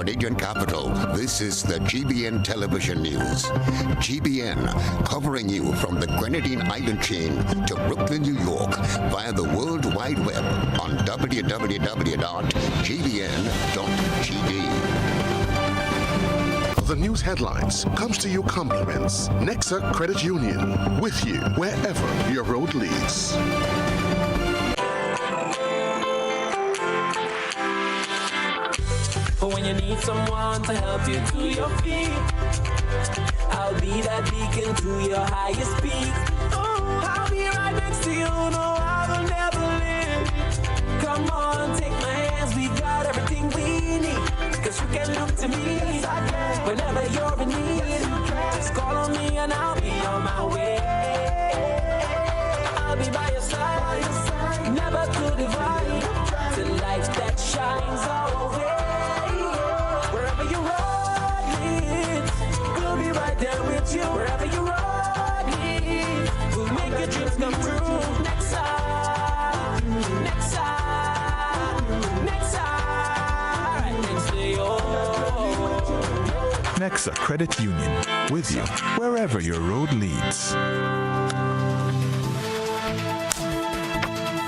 Grenadian capital, this is the GBN television news. GBN, covering you from the Grenadine Island chain to Brooklyn, New York, via the World Wide Web on www.gbn.gd. The news headlines comes to you compliments Nexa Credit Union, with you wherever your road leads. When you need someone to help you to your feet, I'll be that beacon to your highest peak. Oh, I'll be right next to you, no, I will never leave. Come on, take my hands, we got everything we need. Cause you can look to me whenever you're in need. Just call on me and I'll be on my way. I'll be by your side, never to divide. The light that shines our way. Wherever you road leads, we'll make your dreams come true. Next time, next time, next time, right next to you. Nexa Credit Union, with you wherever your road leads.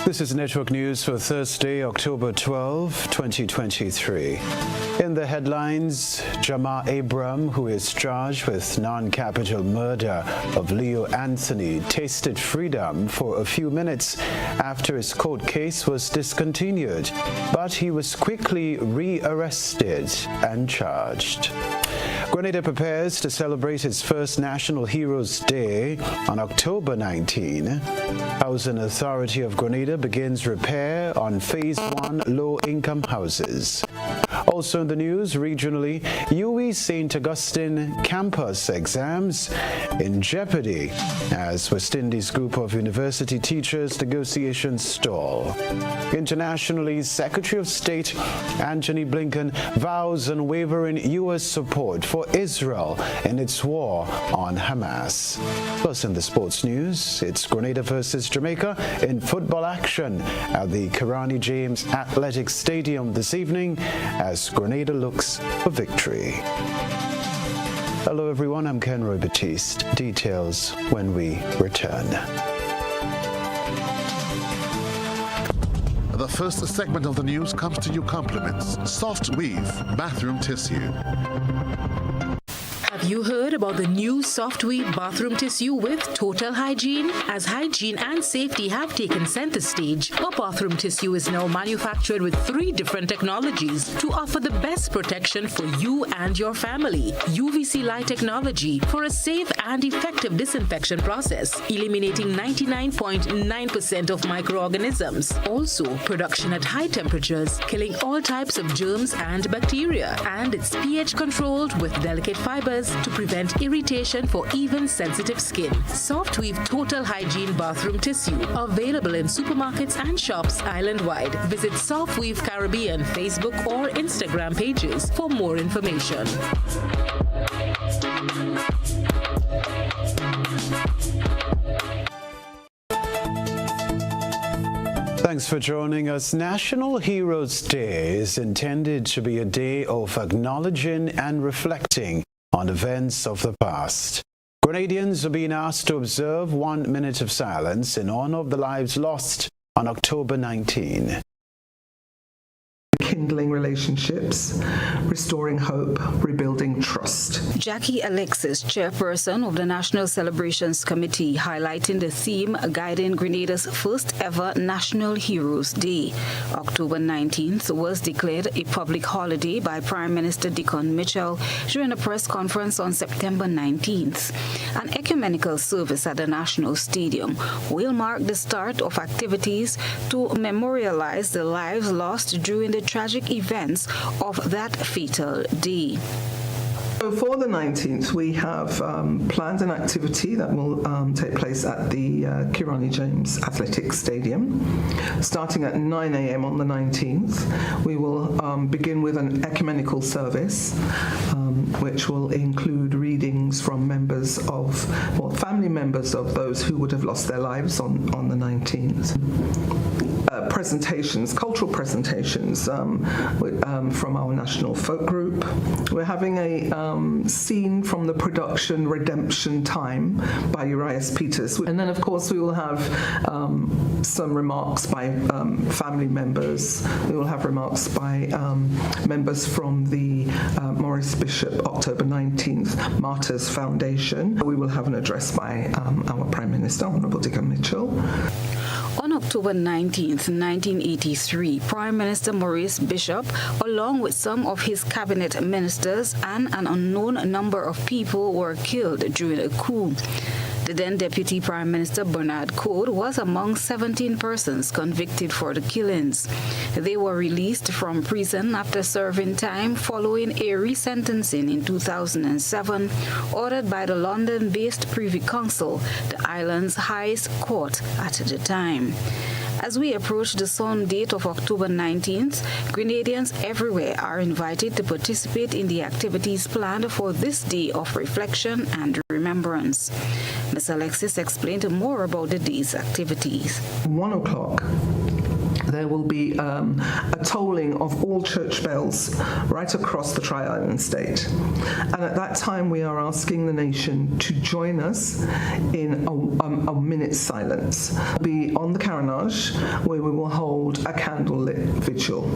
This is Network News for Thursday, October 12, 2023. In the headlines, Jamar Abram, who is charged with non-capital murder of Leo Anthony, tasted freedom for a few minutes after his court case was discontinued, but he was quickly re-arrested and charged. Grenada prepares to celebrate its first National Heroes Day on October 19. Housing Authority of Grenada begins repair on Phase 1 low-income houses. Also in the news, regionally, UWI St. Augustine campus exams in jeopardy as West Indies group of university teachers negotiations stall. Internationally, Secretary of State Antony Blinken vows unwavering U.S. support for Israel in its war on Hamas. Plus in the sports news, it's Grenada versus Jamaica in football action at the Kirani James Athletic Stadium this evening as Grenada looks for victory. Hello everyone, I'm Kenroy Baptiste. Details when we return. The first segment of the news comes to you compliments Soft Weave Bathroom Tissue. Have you heard about the new Soft Weave bathroom tissue with total hygiene? As hygiene and safety have taken center stage, our bathroom tissue is now manufactured with 3 different technologies to offer the best protection for you and your family. UVC light technology for a safe and effective disinfection process, eliminating 99.9% of microorganisms. Also, production at high temperatures, killing all types of germs and bacteria. And it's pH controlled with delicate fibers to prevent irritation for even sensitive skin. Soft Weave Total Hygiene Bathroom Tissue, available in supermarkets and shops island-wide. Visit Soft Weave Caribbean Facebook or Instagram pages for more information. Thanks for joining us. National Heroes Day is intended to be a day of acknowledging and reflecting on events of the past. Grenadians are being asked to observe 1 minute of silence in honor of the lives lost on October 19. Rekindling relationships, restoring hope, rebuilding trust. Jackie Alexis, chairperson of the National Celebrations Committee, highlighting the theme guiding Grenada's first ever National Heroes Day. October 19th was declared a public holiday by Prime Minister Dickon Mitchell during a press conference on September 19th. An ecumenical service at the National Stadium will mark the start of activities to memorialize the lives lost during the tragic events of that fatal day. So for the 19th, we have planned an activity that will take place at the Kirani James Athletic Stadium. Starting at 9 a.m. on the 19th, we will begin with an ecumenical service, which will include readings from family members of those who would have lost their lives on the 19th. presentations, cultural presentations from our national folk group. We're having a scene from the production Redemption Time by Uriah Peters. And then, of course, we will have some remarks by family members. We will have remarks by members from the Maurice Bishop October 19th Martyrs Foundation. We will have an address by our Prime Minister, Honourable Dick Mitchell. On October 19th, 1983, Prime Minister Maurice Bishop, along with some of his cabinet ministers and an unknown number of people, were killed during a coup. The then Deputy Prime Minister Bernard Coad was among 17 persons convicted for the killings. They were released from prison after serving time following a resentencing in 2007, ordered by the London-based Privy Council, the island's highest court at the time. As we approach the solemn date of October 19th, Grenadians everywhere are invited to participate in the activities planned for this day of reflection and remembrance. Ms. Alexis explained more about the day's activities. 1 o'clock. There will be a tolling of all church bells right across the Tri-Island state. And at that time, we are asking the nation to join us in a minute's silence. We'll be on the Carronage, where we will hold a candlelit vigil.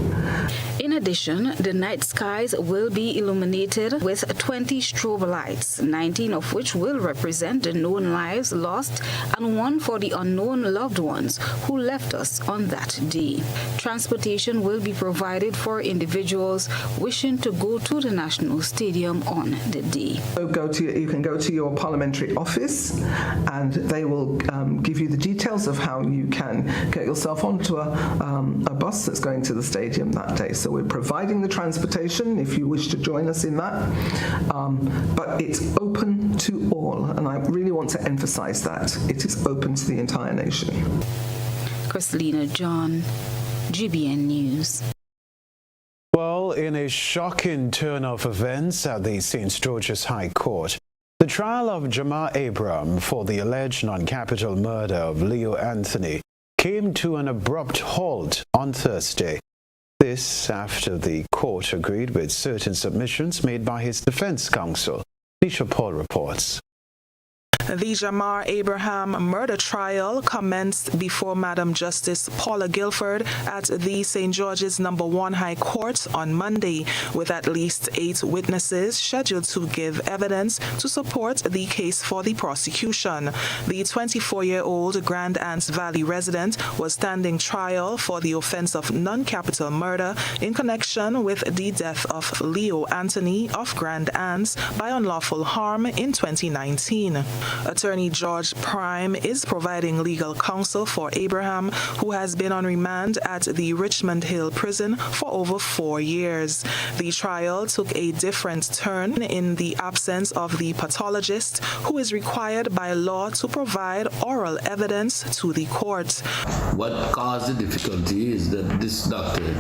In addition, the night skies will be illuminated with 20 strobe lights, 19 of which will represent the known lives lost and one for the unknown loved ones who left us on that day. Transportation will be provided for individuals wishing to go to the National Stadium on the day. So you can go to your parliamentary office and they will give you the details of how you can get yourself onto a bus that's going to the stadium that day. So we're providing the transportation if you wish to join us in that, but it's open to all, and I really want to emphasize that. It is open to the entire nation. Christelina John, GBN News. Well, in a shocking turn of events at the St. George's High Court, the trial of Jamar Abram for the alleged non-capital murder of Leo Anthony came to an abrupt halt on Thursday. This after the court agreed with certain submissions made by his defense counsel. Nisha Paul reports. The Jamar Abraham murder trial commenced before Madam Justice Paula Guilford at the St. George's No. 1 High Court on Monday, with at least 8 witnesses scheduled to give evidence to support the case for the prosecution. The 24-year-old Grand Anse Valley resident was standing trial for the offense of non-capital murder in connection with the death of Leo Anthony of Grand Anse by unlawful harm in 2019. Attorney George Prime is providing legal counsel for Abraham, who has been on remand at the Richmond Hill prison for over 4 years. The trial took a different turn in the absence of the pathologist, who is required by law to provide oral evidence to the court. What caused the difficulty is that this doctor,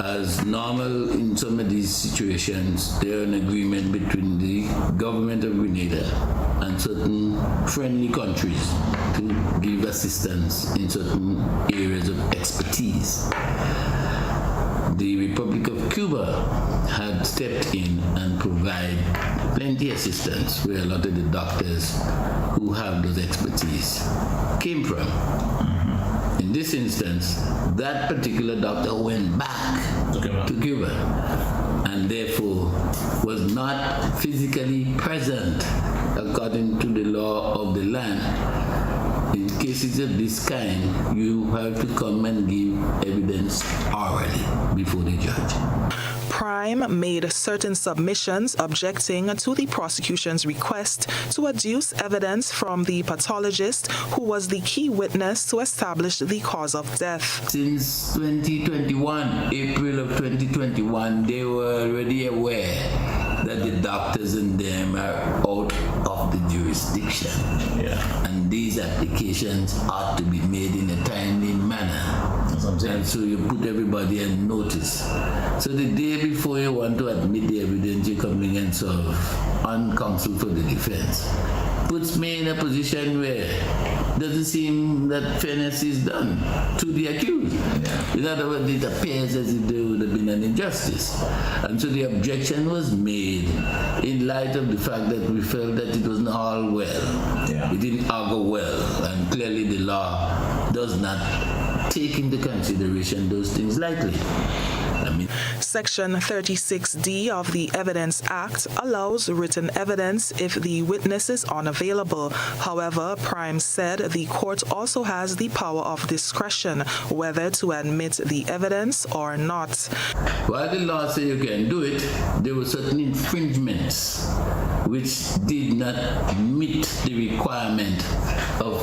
as normal in some of these situations, there are an agreement between the government of Grenada and certain friendly countries to give assistance in certain areas of expertise. The Republic of Cuba had stepped in and provided plenty of assistance where a lot of the doctors who have those expertise came from. In this instance, that particular doctor went back to Cuba and therefore was not physically present according to the law of the land. In cases of this kind, you have to come and give evidence orally before the judge. Prime made certain submissions objecting to the prosecution's request to adduce evidence from the pathologist, who was the key witness to establish the cause of death. Since 2021, April of 2021, they were already aware that the doctors and them are out of the jurisdiction. And these applications ought to be made in a timely manner. something, and so you put everybody on notice. So the day before you want to admit the evidence, you're coming in sort of on counsel for the defense. Puts me in a position where it doesn't seem that fairness is done to the accused. In other words, it appears as if there would have been an injustice. And so the objection was made in light of the fact that we felt that it wasn't all well. It didn't argue well, and clearly the law does not take into consideration those things lightly. Section 36D of the Evidence Act allows written evidence if the witness is unavailable. However, Prime said the court also has the power of discretion whether to admit the evidence or not. While the law says you can do it, there were certain infringements which did not meet the requirement of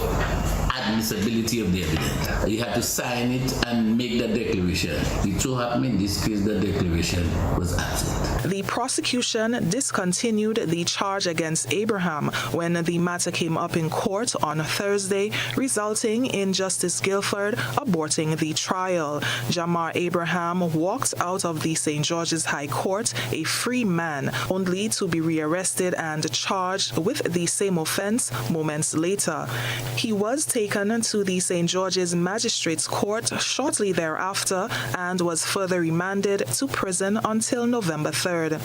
admissibility of the evidence. You had to sign it and make that declaration. It so happened in this case that declaration was absent. The prosecution discontinued the charge against Abraham when the matter came up in court on Thursday, resulting in Justice Guilford aborting the trial. Jamar Abraham walked out of the St. George's High Court a free man, only to be rearrested and charged with the same offense moments later. He was taken to the St. George's Magistrates Court shortly thereafter and was further remanded to prison until November 3rd.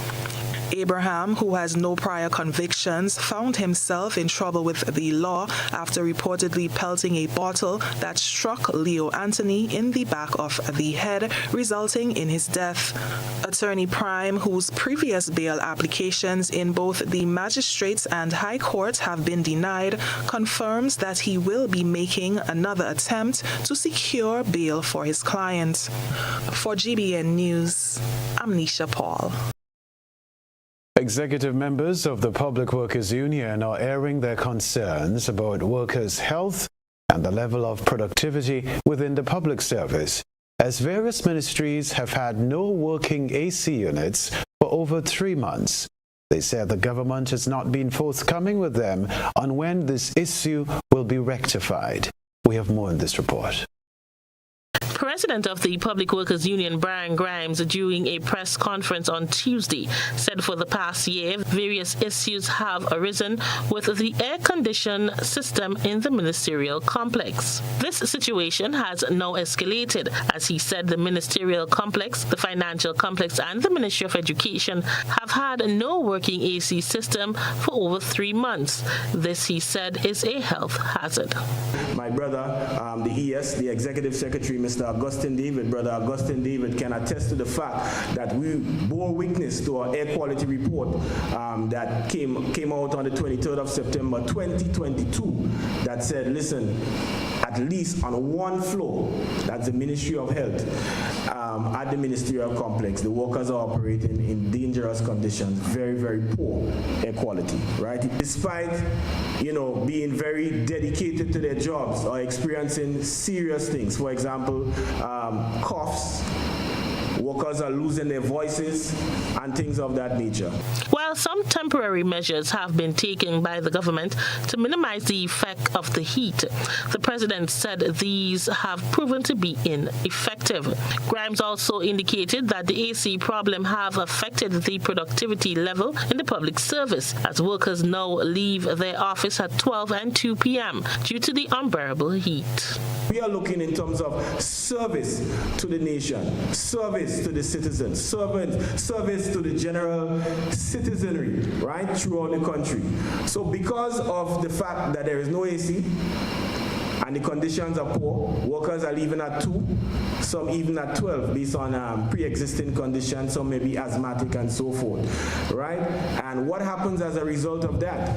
Abraham, who has no prior convictions, found himself in trouble with the law after reportedly pelting a bottle that struck Leo Anthony in the back of the head, resulting in his death. Attorney Prime, whose previous bail applications in both the magistrates and high court have been denied, confirms that he will be making another attempt to secure bail for his client. For GBN News, I'm Nisha Paul. Executive members of the Public Workers Union are airing their concerns about workers' health and the level of productivity within the public service, as various ministries have had no working AC units for over 3 months. They said the government has not been forthcoming with them on when this issue will be rectified. We have more in this report. President of the Public Workers Union, Brian Grimes, during a press conference on Tuesday, said for the past year, various issues have arisen with the air condition system in the ministerial complex. This situation has now escalated, as he said the ministerial complex, the financial complex, and the Ministry of Education have had no working AC system for over 3 months. This, he said, is a health hazard. My brother, the ES, the Executive Secretary, Mr. Augustine David, Brother Augustine David, can attest to the fact that we bore witness to our air quality report that came out on the 23rd of September 2022 that said, listen, at least on one floor, that's the Ministry of Health, at the ministerial complex, the workers are operating in dangerous conditions, very, very poor air quality, right? Despite, being very dedicated to their jobs or experiencing serious things, for example, coughs, workers are losing their voices, and things of that nature. While some temporary measures have been taken by the government to minimize the effect of the heat, the president said these have proven to be ineffective. Grimes also indicated that the AC problem have affected the productivity level in the public service, as workers now leave their office at 12 and 2 p.m. due to the unbearable heat. We are looking in terms of service to the nation, service to the citizens, service to the general citizenry, right, throughout the country. So because of the fact that there is no AC and the conditions are poor, workers are leaving at 2, some even at 12 based on pre-existing conditions, some may be asthmatic and so forth, right? And what happens as a result of that?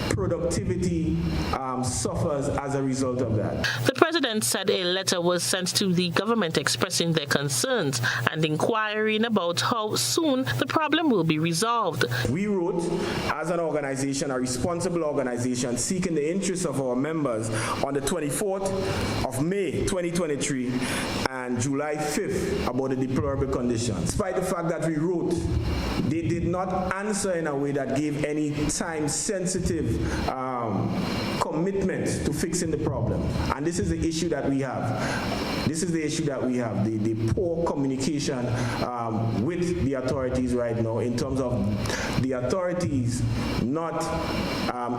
Productivity suffers as a result of that. The president said a letter was sent to the government expressing their concerns and inquiring about how soon the problem will be resolved. We wrote, as an organization, a responsible organization seeking the interests of our members on the 24th of May 2023 and July 5th about the deplorable conditions. Despite the fact that we wrote, they did not answer in a way that gave any time-sensitive commitment to fixing the problem. And this is the issue that we have. The poor communication with the authorities right now, in terms of the authorities not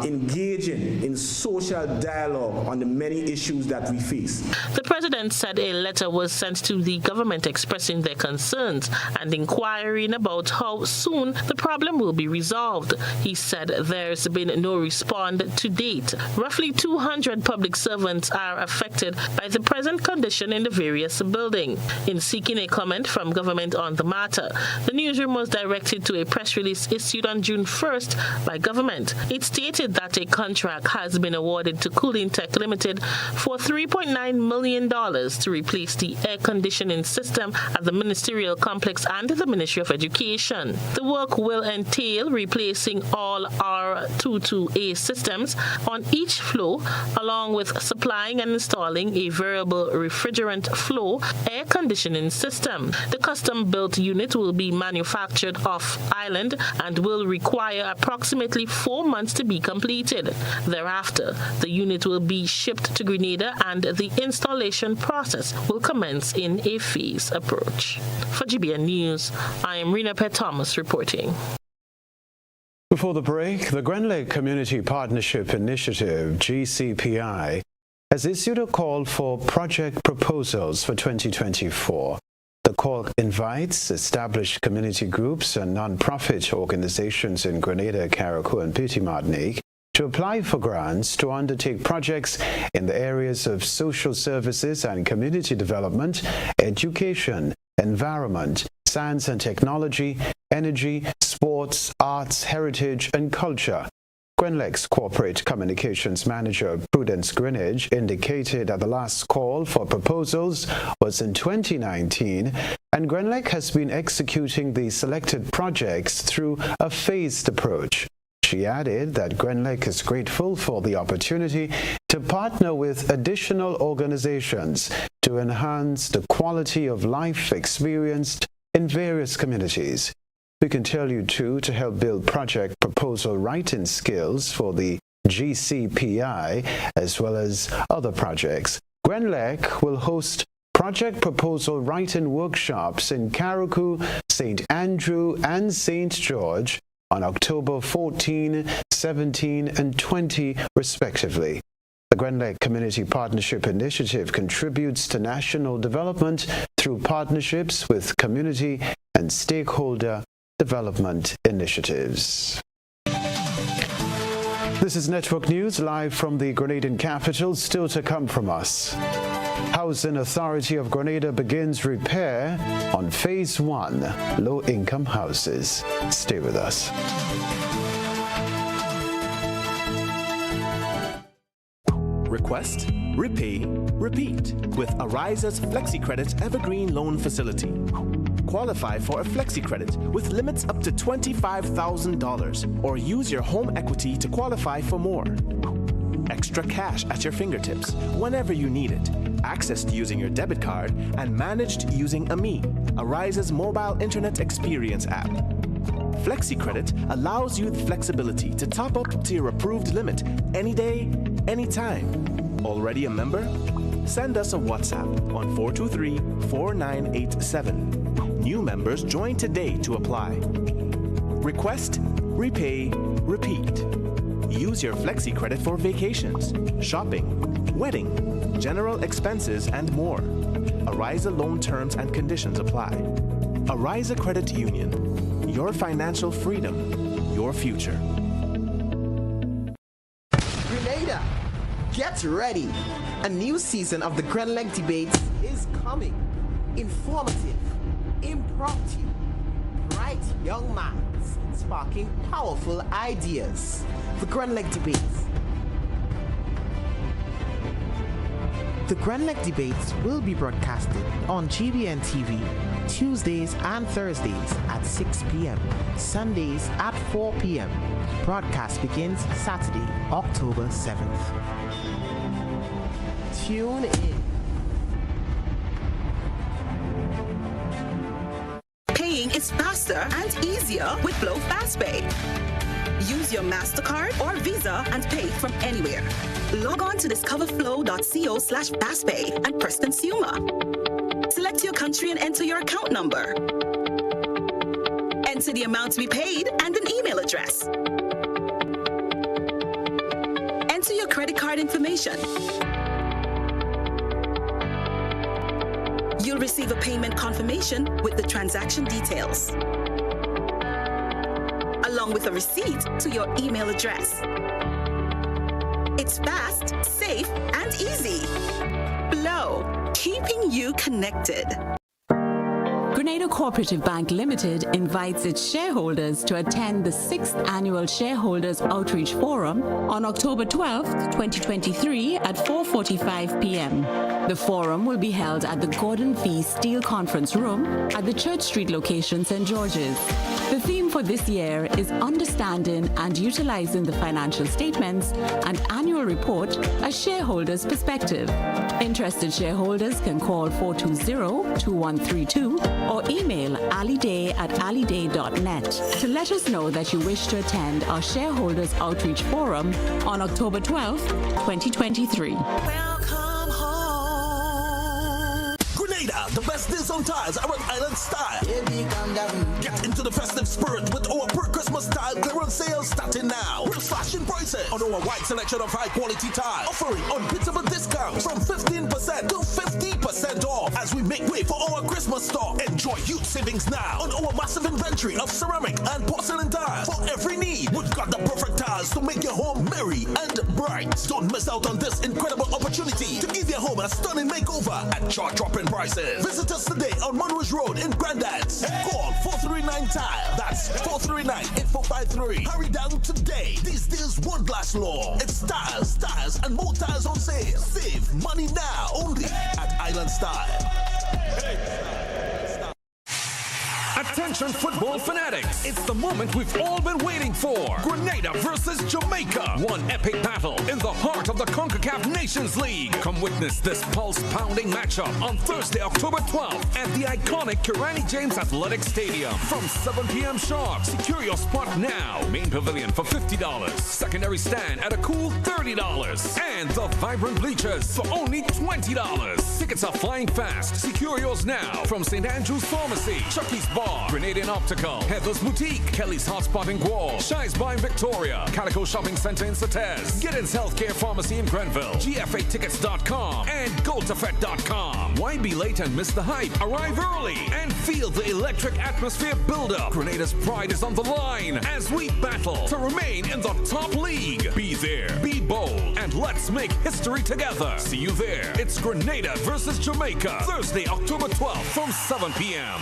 engaging in social dialogue on the many issues that we face. The president said a letter was sent to the government expressing their concerns and inquiring about how soon the problem will be resolved. He said there's been no response to date. Roughly 200 public servants are affected by the present condition in the various buildings. In seeking a comment from government on the matter, the newsroom was directed to a press release issued on June 1st by government. It stated that a contract has been awarded to Cooling Tech Limited for $3.9 million to replace the air conditioning system at the ministerial complex and the Ministry of Education. The work will entail replacing all R22A systems on each floor, along with supplying and installing a variable refrigerant flow air conditioning system. The custom-built unit will be manufactured off-island and will require approximately 4 months to be completed. Thereafter, the unit will be shipped to Grenada and the installation process will commence in a phased approach. For GBN News, I am Rena Pett Thomas reporting. Before the break, the Gren Lake Community Partnership Initiative, GCPI, has issued a call for project proposals for 2024. The call invites established community groups and non-profit organizations in Grenada, Carriacou, and Petite Martinique to apply for grants to undertake projects in the areas of social services and community development, education, environment, science and technology, energy, sports, arts, heritage, and culture. Gren Lake's Corporate Communications Manager, Prudence Greenidge, indicated that the last call for proposals was in 2019, and Gren Lake has been executing the selected projects through a phased approach. She added that Gren Lake is grateful for the opportunity to partner with additional organizations to enhance the quality of life experienced in various communities. We can tell you, too, to help build project proposal writing skills for the GCPI as well as other projects. Gren Lake will host project proposal writing workshops in Carriacou, St. Andrew, and St. George on October 14, 17, and 20, respectively. The Gren Lake Community Partnership Initiative contributes to national development through partnerships with community and stakeholder development initiatives. This is Network News live from the Grenadian capital. Still to come from us. Housing Authority of Grenada begins repair on Phase 1 low-income houses. Stay with us. Request, repay, repeat with Ariza's FlexiCredit Evergreen Loan Facility. Qualify for a FlexiCredit with limits up to $25,000 or use your home equity to qualify for more. Extra cash at your fingertips whenever you need it. Accessed using your debit card and managed using AMI, Ariza's mobile internet experience app. FlexiCredit allows you the flexibility to top up to your approved limit any day, anytime. Already a member? Send us a WhatsApp on 423-4987. New members join today to apply. Request, repay, repeat. Use your FlexiCredit for vacations, shopping, wedding, general expenses, and more. Ariza loan terms and conditions apply. Ariza Credit Union. Your financial freedom, your future. Grenada, get ready. A new season of the Gren Lake Debates is coming. Informative, impromptu, bright young minds sparking powerful ideas. The Gren Lake Debates. The Gren Lake Debates will be broadcasted on GBN TV Tuesdays and Thursdays at 6 p.m., Sundays at 4 p.m. Broadcast begins Saturday, October 7th. Tune in. Paying is faster and easier with Glow FastPay. Use your MasterCard or Visa and pay from anywhere. Log on to discoverflow.co/fastpay and press consumer. Select your country and enter your account number. Enter the amount to be paid and an email address. Enter your credit card information. You'll receive a payment confirmation with the transaction details, along with a receipt to your email address. It's fast, safe, and easy. Flow, keeping you connected. Grenada Cooperative Bank Limited invites its shareholders to attend the 6th Annual Shareholders Outreach Forum on October 12th, 2023 at 4:45 p.m. The forum will be held at the Gordon V. Steele Conference Room at the Church Street location, St. George's. The theme for this year is Understanding and Utilizing the Financial Statements and Annual Report as Shareholders' Perspective. Interested shareholders can call 420-2132 or email aliday@aliday.net to let us know that you wish to attend our Shareholders Outreach Forum on October 12th, 2023. The best deals on tires are at Island Style. Baby, calm down. Get into the festive spirit with our pre-Christmas style clearance sales starting now. We're slashing prices on our wide selection of high-quality tires, offering unbeatable discounts from 15% to 50% off as we make way for our Christmas store. Enjoy huge savings now on our massive inventory of ceramic and porcelain tires for every need. We've got the perfect tires to make your home merry and bright. Don't miss out on this incredible opportunity to give your home a stunning makeover at jaw-dropping prices. Visit us today on Monroe Road in Grandad's. Call 439-TILE. That's 439-8453. Hurry down today. These deals won't last long. It's tires, and more tires on sale. Save money now only at Island Style. Attention football fanatics, it's the moment we've all been waiting for. Grenada versus Jamaica. One epic battle in the heart of the CONCACAF Nations League. Come witness this pulse-pounding matchup on Thursday, October 12th at the iconic Kenroy James Athletic Stadium from 7 p.m. sharp. Secure your spot now. Main pavilion for $50. Secondary stand at a cool $30. And the vibrant bleachers for only $20. Tickets are flying fast. Secure yours now from St. Andrew's Pharmacy, Chucky's Bar, Grenadian Optical, Heather's Boutique, Kelly's Hotspot in Gual, Shi's Bar in Victoria, Calico Shopping Center in Sates, Giddens Healthcare Pharmacy in Grenville, GFAtickets.com, and GoToFet.com. Why be late and miss the hype? Arrive early and feel the electric atmosphere build up. Grenada's pride is on the line as we battle to remain in the top league. Be there, be bold, and let's make history together. See you there. It's Grenada versus Jamaica, Thursday, October 12th from 7 p.m.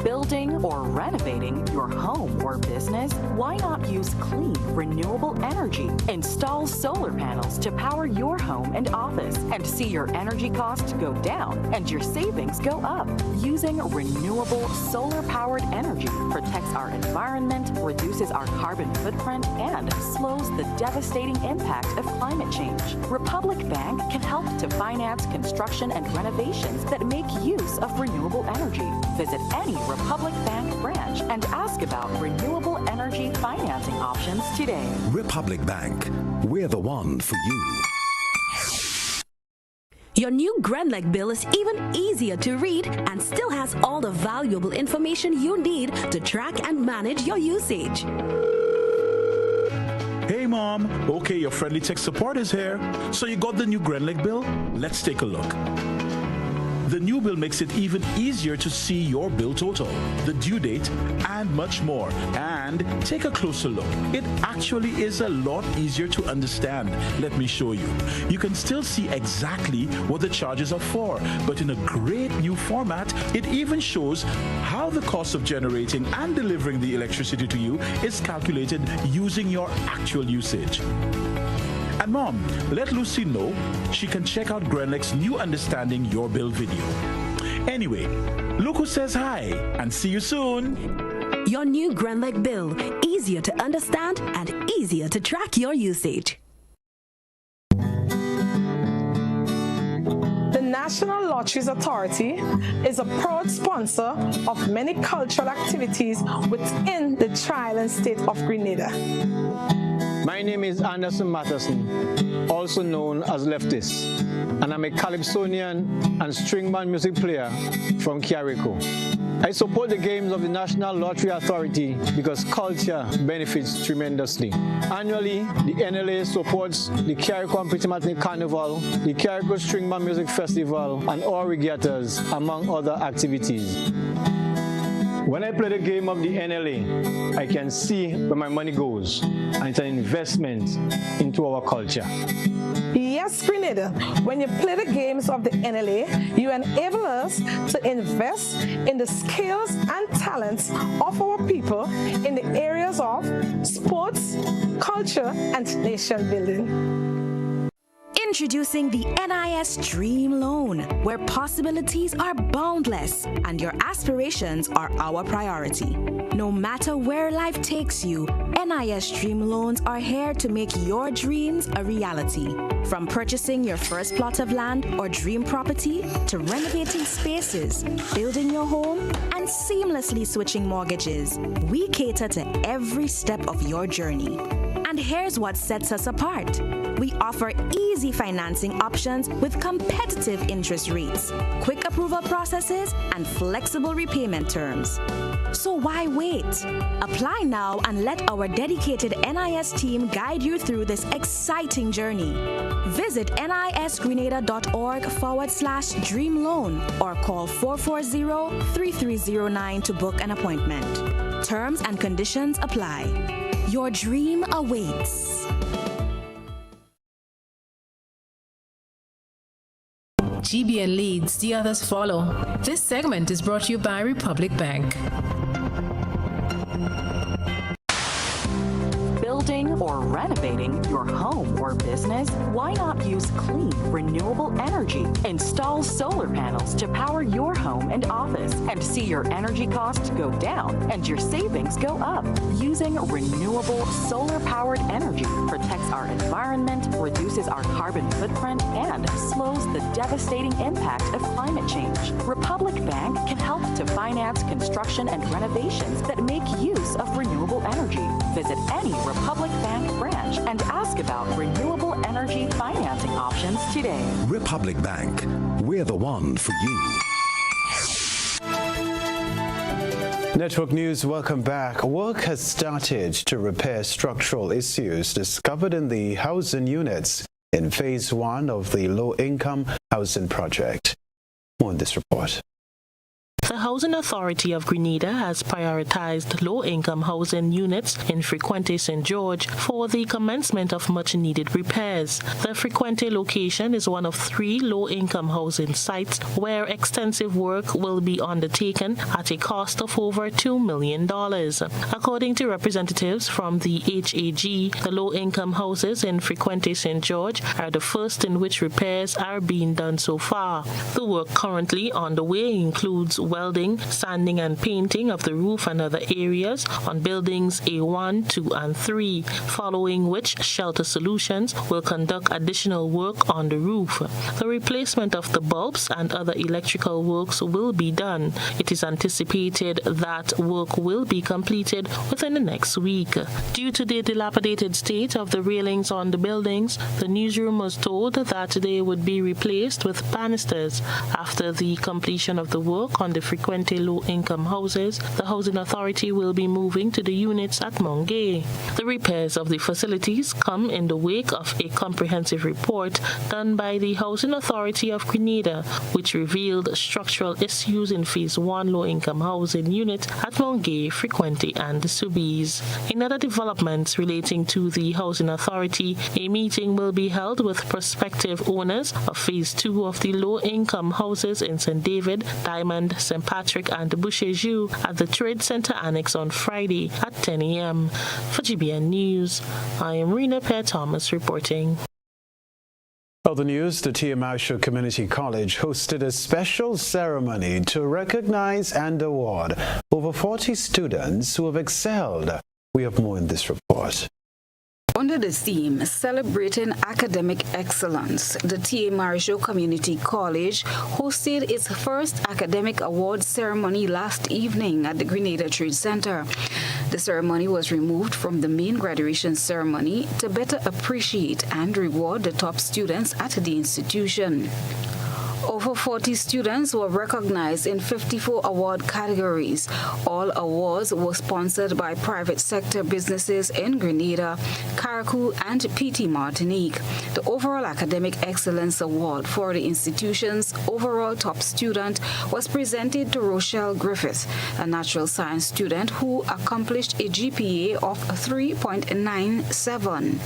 Building or renovating your home or business? Why not use clean, renewable energy? Install solar panels to power your home and office and see your energy costs go down and your savings go up. Using renewable solar-powered energy protects our environment, reduces our carbon footprint, and slows the devastating impact of climate change. Republic Bank can help to finance construction and renovations that make use of renewable energy. Visit any Republic Bank branch and ask about renewable energy financing options today. Republic Bank, we're the one for you. Your new Grenlec bill is even easier to read and still has all the valuable information you need to track and manage your usage. Hey Mom, okay, your friendly tech support is here. So you got the new Grenlec bill? Let's take a look. The new bill makes it even easier to see your bill total, the due date, and much more. And take a closer look. It actually is a lot easier to understand. Let me show you. You can still see exactly what the charges are for, but in a great new format. It even shows how the cost of generating and delivering the electricity to you is calculated using your actual usage. And Mom, let Lucy know she can check out Grenlec's new Understanding Your Bill video. Anyway, look who says hi, and see you soon. Your new Grenlec bill, easier to understand and easier to track your usage. The National Lotteries Authority is a proud sponsor of many cultural activities within the tri-island state of Grenada. My name is Anderson Matterson, also known as Baptiste, and I'm a calypsonian and string band music player from Carrico. I support the games of the National Lottery Authority because culture benefits tremendously. Annually, the NLA supports the Carrico and Pitamatin Carnival, the Carrico String Band Music Festival, and all regattas, among other activities. When I play the game of the NLA, I can see where my money goes, and it's an investment into our culture. Yes, Grenada, when you play the games of the NLA, you enable us to invest in the skills and talents of our people in the areas of sports, culture, and nation building. Introducing the NIS Dream Loan, where possibilities are boundless and your aspirations are our priority. No matter where life takes you, NIS Dream Loans are here to make your dreams a reality. From purchasing your first plot of land or dream property to renovating spaces, building your home, and seamlessly switching mortgages, we cater to every step of your journey. And here's what sets us apart. We offer easy financing options with competitive interest rates, quick approval processes, and flexible repayment terms. So why wait? Apply now and let our dedicated NIS team guide you through this exciting journey. Visit nisgrenada.org/dream loan or call 440-3309 to book an appointment. Terms and conditions apply. Your dream awaits. GBN leads, the others follow. This segment is brought to you by Republic Bank. Building or renovating your home or business? Why not use clean, renewable energy? Install solar panels to power your home and office and see your energy costs go down and your savings go up. Using renewable solar-powered energy protects our environment, reduces our carbon footprint, and slows the devastating impact of climate change. Republic Bank can help to finance construction and renovations that make use of renewable energy. Visit any Republic Bank branch and ask about renewable energy financing options today. Republic Bank, we're the one for you. Network News, welcome back. Work has started to repair structural issues discovered in the housing units in Phase 1 of the low-income housing project. More in this report. The Housing Authority of Grenada has prioritized low-income housing units in Frequente St. George for the commencement of much-needed repairs. The Frequente location is one of 3 low-income housing sites where extensive work will be undertaken at a cost of over $2 million. According to representatives from the HAG, the low-income houses in Frequente St. George are the first in which repairs are being done so far. The work currently on the way includes welding, sanding and painting of the roof and other areas on buildings A1, 2 and 3, following which Shelter Solutions will conduct additional work on the roof. The replacement of the bulbs and other electrical works will be done. It is anticipated that work will be completed within the next week. Due to the dilapidated state of the railings on the buildings, the newsroom was told that they would be replaced with banisters. After the completion of the work on the Frequente low-income houses, the Housing Authority will be moving to the units at Mongay. The repairs of the facilities come in the wake of a comprehensive report done by the Housing Authority of Grenada, which revealed structural issues in Phase 1 low-income housing unit at Mongay, Frequente, and the Subies. In other developments relating to the Housing Authority, a meeting will be held with prospective owners of Phase 2 of the low-income houses in St. David, Diamond, St. Patrick, and Boucherjou at the Trade Center Annex on Friday at 10 a.m. For GBN News, I am Rena Pear-Thomas reporting. Other news, the Tiamashu Community College hosted a special ceremony to recognize and award over 40 students who have excelled. We have more in this report. Under the theme Celebrating Academic Excellence, the T.A. Marichaud Community College hosted its first academic award ceremony last evening at the Grenada Trade Center. The ceremony was removed from the main graduation ceremony to better appreciate and reward the top students at the institution. Over 40 students were recognized in 54 award categories. All awards were sponsored by private sector businesses in Grenada, Carriacou, and PT Martinique. The overall Academic Excellence Award for the institution's overall top student was presented to Rochelle Griffith, a natural science student who accomplished a GPA of 3.97.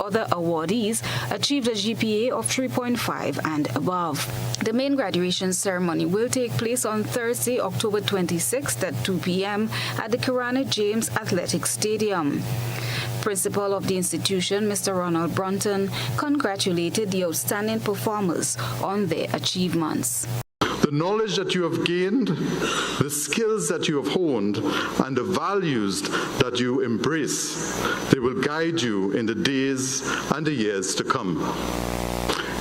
Other awardees achieved a GPA of 3.5 and above. The main graduation ceremony will take place on Thursday, October 26th at 2 p.m. at the Kenroy James Athletic Stadium. Principal of the institution, Mr. Ronald Brunton, congratulated the outstanding performers on their achievements. The knowledge that you have gained, the skills that you have honed, and the values that you embrace, they will guide you in the days and the years to come.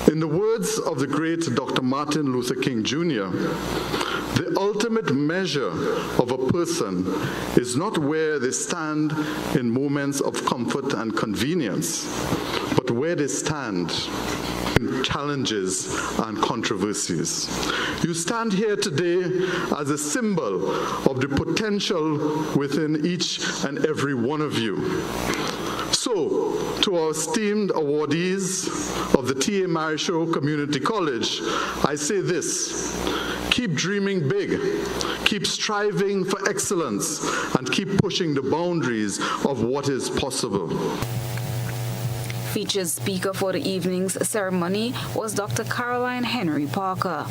In the words of the great Dr. Martin Luther King Jr., the ultimate measure of a person is not where they stand in moments of comfort and convenience, but where they stand in challenges and controversies. You stand here today as a symbol of the potential within each and every one of you. So, to our esteemed awardees of the T.A. Marichaud Community College, I say this: keep dreaming big, keep striving for excellence, and keep pushing the boundaries of what is possible. Featured speaker for the evening's ceremony was Dr. Caroline Henry Parker.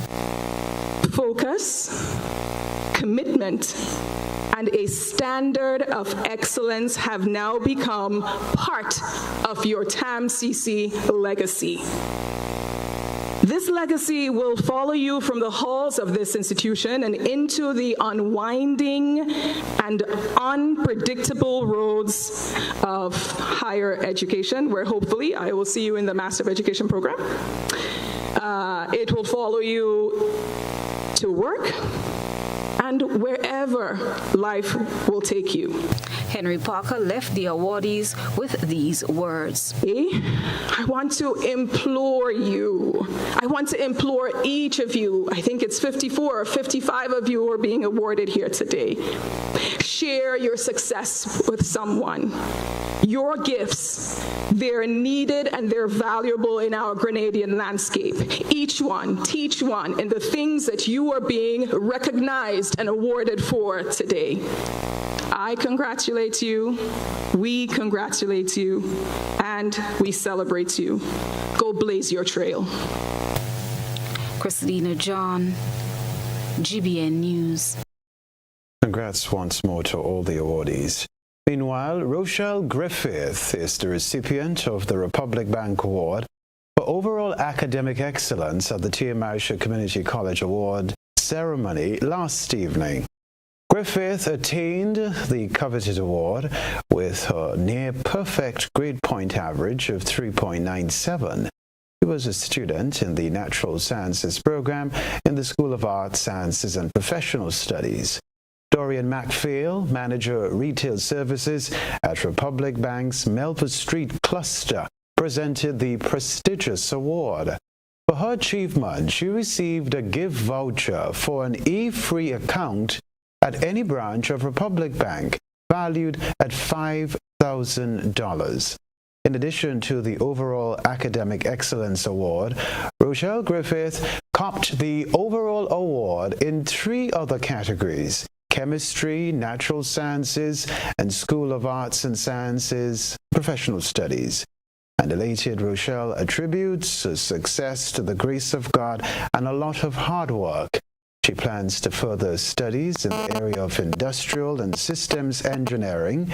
Focus, commitment, and a standard of excellence have now become part of your TAMCC legacy. This legacy will follow you from the halls of this institution and into the unwinding and unpredictable roads of higher education, where hopefully I will see you in the Master of Education program. It will follow you to work and wherever life will take you. Henry Parker left the awardees with these words. I want to implore you. I want to implore each of you. I think it's 54 or 55 of you who are being awarded here today. Share your success with someone. Your gifts, they're needed and they're valuable in our Grenadian landscape. Each one, teach one in the things that you are being recognized and awarded for today. I congratulate you, we congratulate you, and we celebrate you. Go blaze your trail. Christina John, GBN News. Congrats once more to all the awardees. Meanwhile, Rochelle Griffith is the recipient of the Republic Bank Award for overall academic excellence at the T.A. Marichaud Community College Award ceremony last evening. Griffith attained the coveted award with her near-perfect grade point average of 3.97. She was a student in the Natural Sciences program in the School of Arts, Sciences and Professional Studies. Dorian MacPhail, Manager Retail Services at Republic Bank's Melford Street Cluster, presented the prestigious award. For her achievement, she received a gift voucher for an e-free account at any branch of Republic Bank, valued at $5,000. In addition to the overall Academic Excellence Award, Rochelle Griffith copped the overall award in 3 other categories: Chemistry, Natural Sciences, and School of Arts and Sciences, Professional Studies. And elated Rochelle attributes her success to the grace of God and a lot of hard work. She plans to further studies in the area of industrial and systems engineering.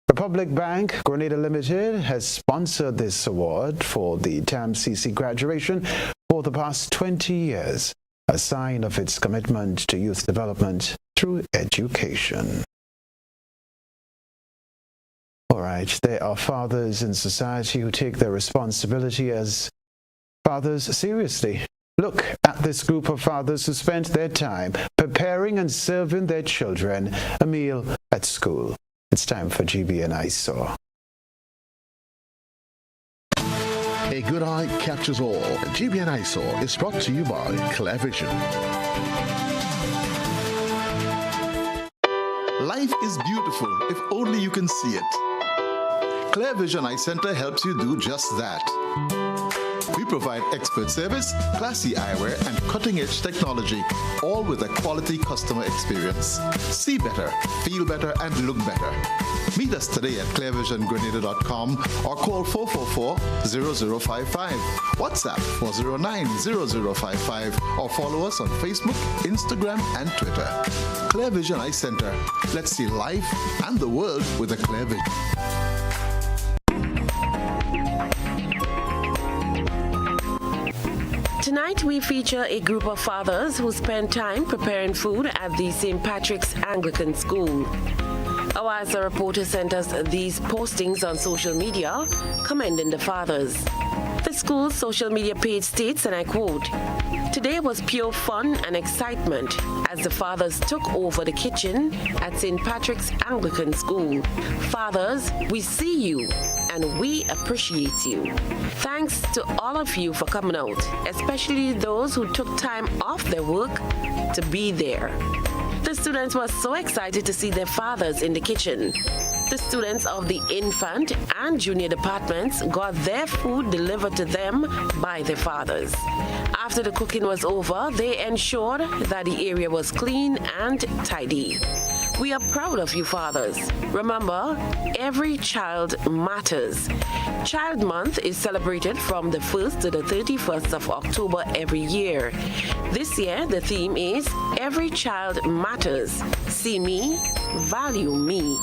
Republic Bank Grenada Limited has sponsored this award for the TAMCC graduation for the past 20 years, a sign of its commitment to youth development through education. All All right, there are fathers in society who take their responsibility as fathers seriously. Look at this group of fathers who spent their time preparing and serving their children a meal at school. It's time for GBN I Saw. A good eye catches all. GBN I Saw is brought to you by Clear Vision. Life is beautiful if only you can see it. Clear Vision Eye Center helps you do just that. We provide expert service, classy eyewear, and cutting-edge technology, all with a quality customer experience. See better, feel better, and look better. Meet us today at clearvisiongrenada.com or call 444-0055, WhatsApp 409-0055, or follow us on Facebook, Instagram, and Twitter. Clear Vision Eye Center. Let's see life and the world with a clear vision. Tonight we feature a group of fathers who spend time preparing food at the St. Patrick's Anglican School. Our ASA reporter sent us these postings on social media commending the fathers. The school's social media page states, and I quote, "Today was pure fun and excitement as the fathers took over the kitchen at St. Patrick's Anglican School. Fathers, we see you and we appreciate you. Thanks to all of you for coming out, especially those who took time off their work to be there." The students were so excited to see their fathers in the kitchen. The students of the infant and junior departments got their food delivered to them by their fathers. After the cooking was over, they ensured that the area was clean and tidy. We are proud of you, fathers. Remember, every child matters. Child Month is celebrated from the 1st to the 31st of October every year. This year, the theme is Every Child Matters. See me, value me.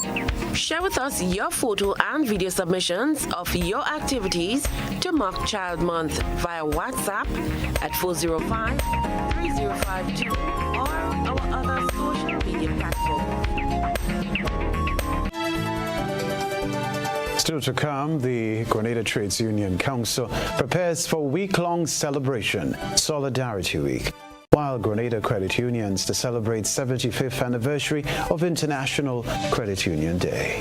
Share with us your photo and video submissions of your activities to mark Child Month via WhatsApp at 405-3052 or our other social media platforms. Still to come, the Grenada Trades Union Council prepares for week-long celebration, Solidarity Week, while Grenada Credit Unions to celebrate 75th anniversary of International Credit Union Day.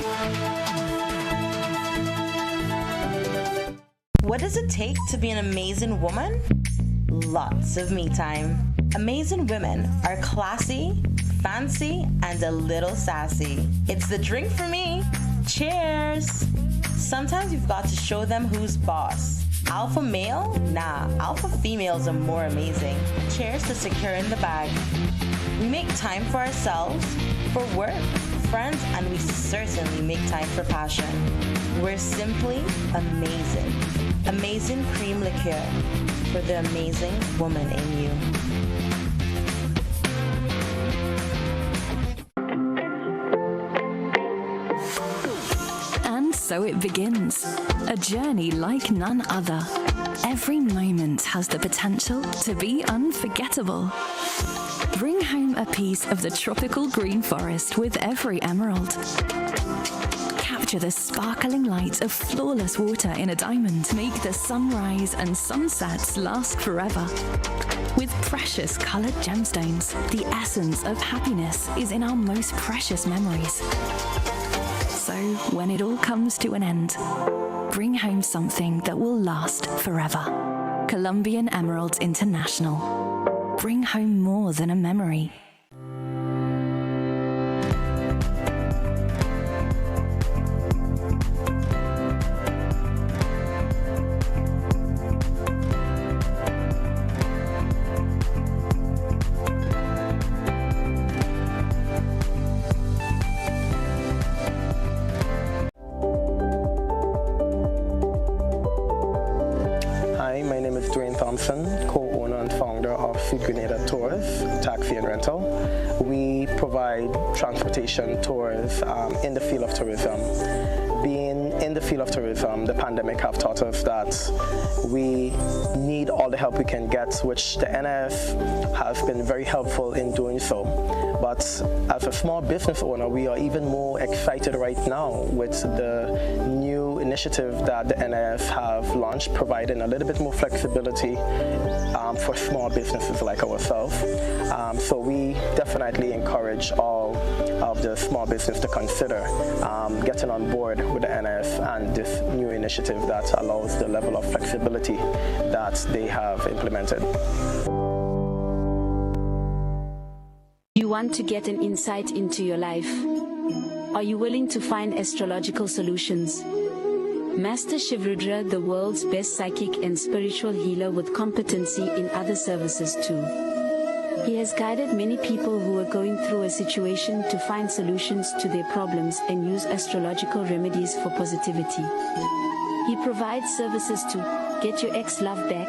What does it take to be an amazing woman? Lots of me time. Amazing women are classy, fancy, and a little sassy. It's the drink for me. Cheers! Sometimes you've got to show them who's boss. Alpha male? Nah, alpha females are more amazing. Cheers to securing the bag. We make time for ourselves, for work, friends, and we certainly make time for passion. We're simply amazing. Amazing cream liqueur for the amazing woman in you. So it begins, a journey like none other. Every moment has the potential to be unforgettable. Bring home a piece of the tropical green forest with every emerald. Capture the sparkling light of flawless water in a diamond. Make the sunrise and sunsets last forever. With precious colored gemstones, the essence of happiness is in our most precious memories. So, when it all comes to an end, bring home something that will last forever. Colombian Emeralds International. Bring home more than a memory. Co-owner and founder of Feed Grenada Tours, Taxi and Rental. We provide transportation tours in the field of tourism. Being in the field of tourism, the pandemic have taught us that we need all the help we can get, which the NF has been very helpful in doing so. But as a small business owner, we are even more excited right now with the new initiative that the NIS have launched, providing a little bit more flexibility for small businesses like ourselves. So we definitely encourage all of the small business to consider getting on board with the NIS and this new initiative that allows the level of flexibility that they have implemented. You want to get an insight into your life? Are you willing to find astrological solutions? Master Shivrudra, the world's best psychic and spiritual healer with competency in other services too. He has guided many people who are going through a situation to find solutions to their problems and use astrological remedies for positivity. He provides services to get your ex-love back,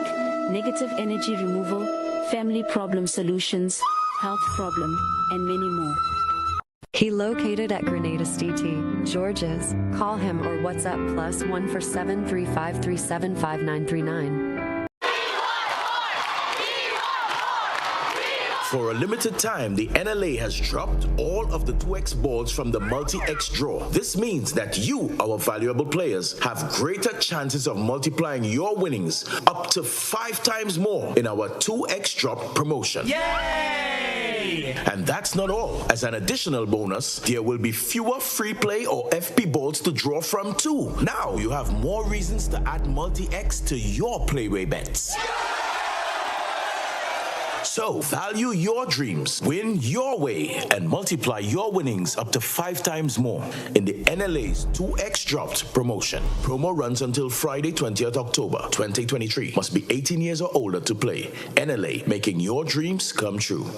negative energy removal, family problem solutions, health problem, and many more. He located at Grenada STT, George's. Call him or WhatsApp +1 for 735375939. For a limited time, the NLA has dropped all of the 2X balls from the multi-X draw. This means that you, our valuable players, have greater chances of multiplying your winnings up to 5 times more in our 2X drop promotion. Yay! And that's not all. As an additional bonus, there will be fewer free play or FP balls to draw from too. Now you have more reasons to add multi-X to your playway bets. So, value your dreams, win your way, and multiply your winnings up to 5 times more in the NLA's 2X Dropped promotion. Promo runs until Friday, 20th October, 2023. Must be 18 years or older to play. NLA, making your dreams come true.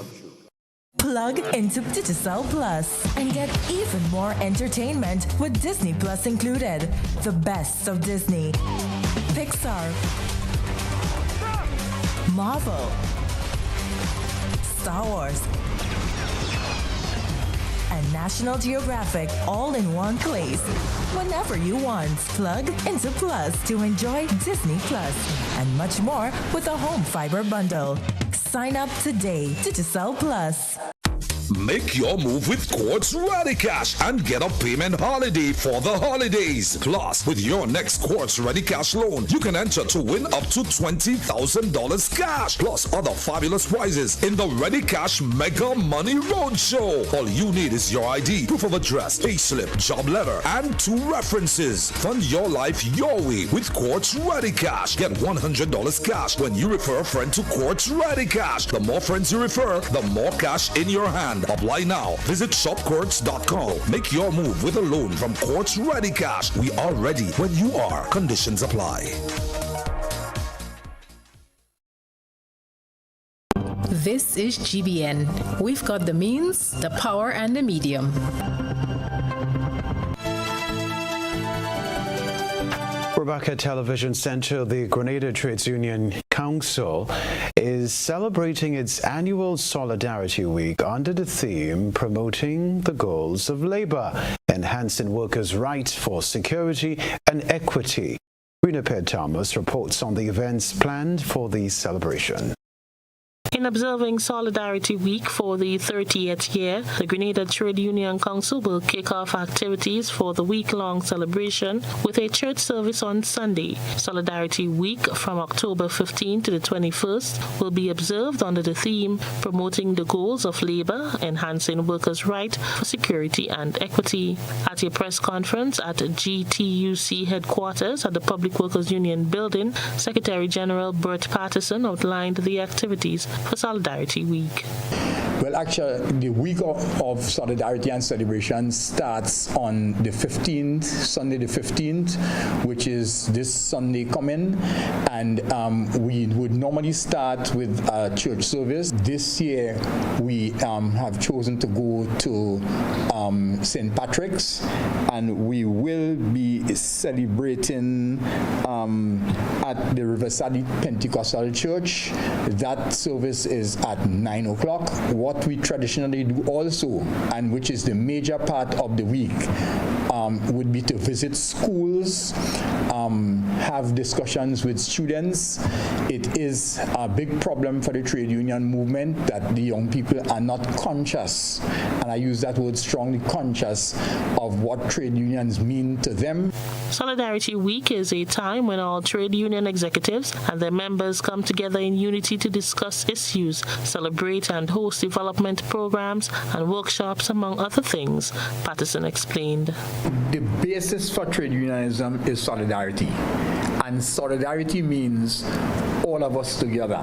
Plug into Digicel Plus and get even more entertainment with Disney Plus included. The best of Disney, Pixar, Marvel, Star Wars, and National Geographic all in one place. Whenever you want, plug into Plus to enjoy Disney Plus and much more with a home fiber bundle. Sign up today. Digicel Plus. Make your move with Quartz Ready Cash and get a payment holiday for the holidays. Plus, with your next Quartz Ready Cash loan, you can enter to win up to $20,000 cash, plus other fabulous prizes in the Ready Cash Mega Money Roadshow. All you need is your ID, proof of address, payslip, job letter, and 2 references. Fund your life your way with Quartz Ready Cash. Get $100 cash when you refer a friend to Quartz Ready Cash. The more friends you refer, the more cash in your hand. Apply now. Visit shopquartz.com. Make your move with a loan from Quartz Ready Cash. We are ready when you are. Conditions apply. This is GBN. We've got the means, the power, and the medium. Rebecca Television Center, the Grenada Trades Union Council, is celebrating its annual Solidarity Week under the theme Promoting the Goals of Labor, Enhancing Workers' Rights for Security and Equity. Winiped Thomas reports on the events planned for the celebration. In observing Solidarity Week for the 30th year, the Grenada Trade Union Council will kick off activities for the week-long celebration with a church service on Sunday. Solidarity Week from October 15 to the 21st will be observed under the theme Promoting the Goals of Labor, Enhancing Workers' Rights for Security and Equity. At a press conference at GTUC headquarters at the Public Workers Union building, Secretary General Bert Patterson outlined the activities for Solidarity Week. Well, actually, the week of Solidarity and Celebration starts on the 15th, Sunday the 15th, which is this Sunday coming, and we would normally start with a church service. This year, we have chosen to go to St. Patrick's, and we will be celebrating at the Riverside Pentecostal Church. That service is at 9 o'clock. What we traditionally do also, and which is the major part of the week, would be to visit schools, have discussions with students. It is a big problem for the trade union movement that the young people are not conscious, and I use that word strongly, conscious of what trade unions mean to them. Solidarity Week is a time when all trade union executives and their members come together in unity to discuss issues, celebrate and host development programs and workshops, among other things, Patterson explained. The basis for trade unionism is solidarity. And solidarity means all of us together,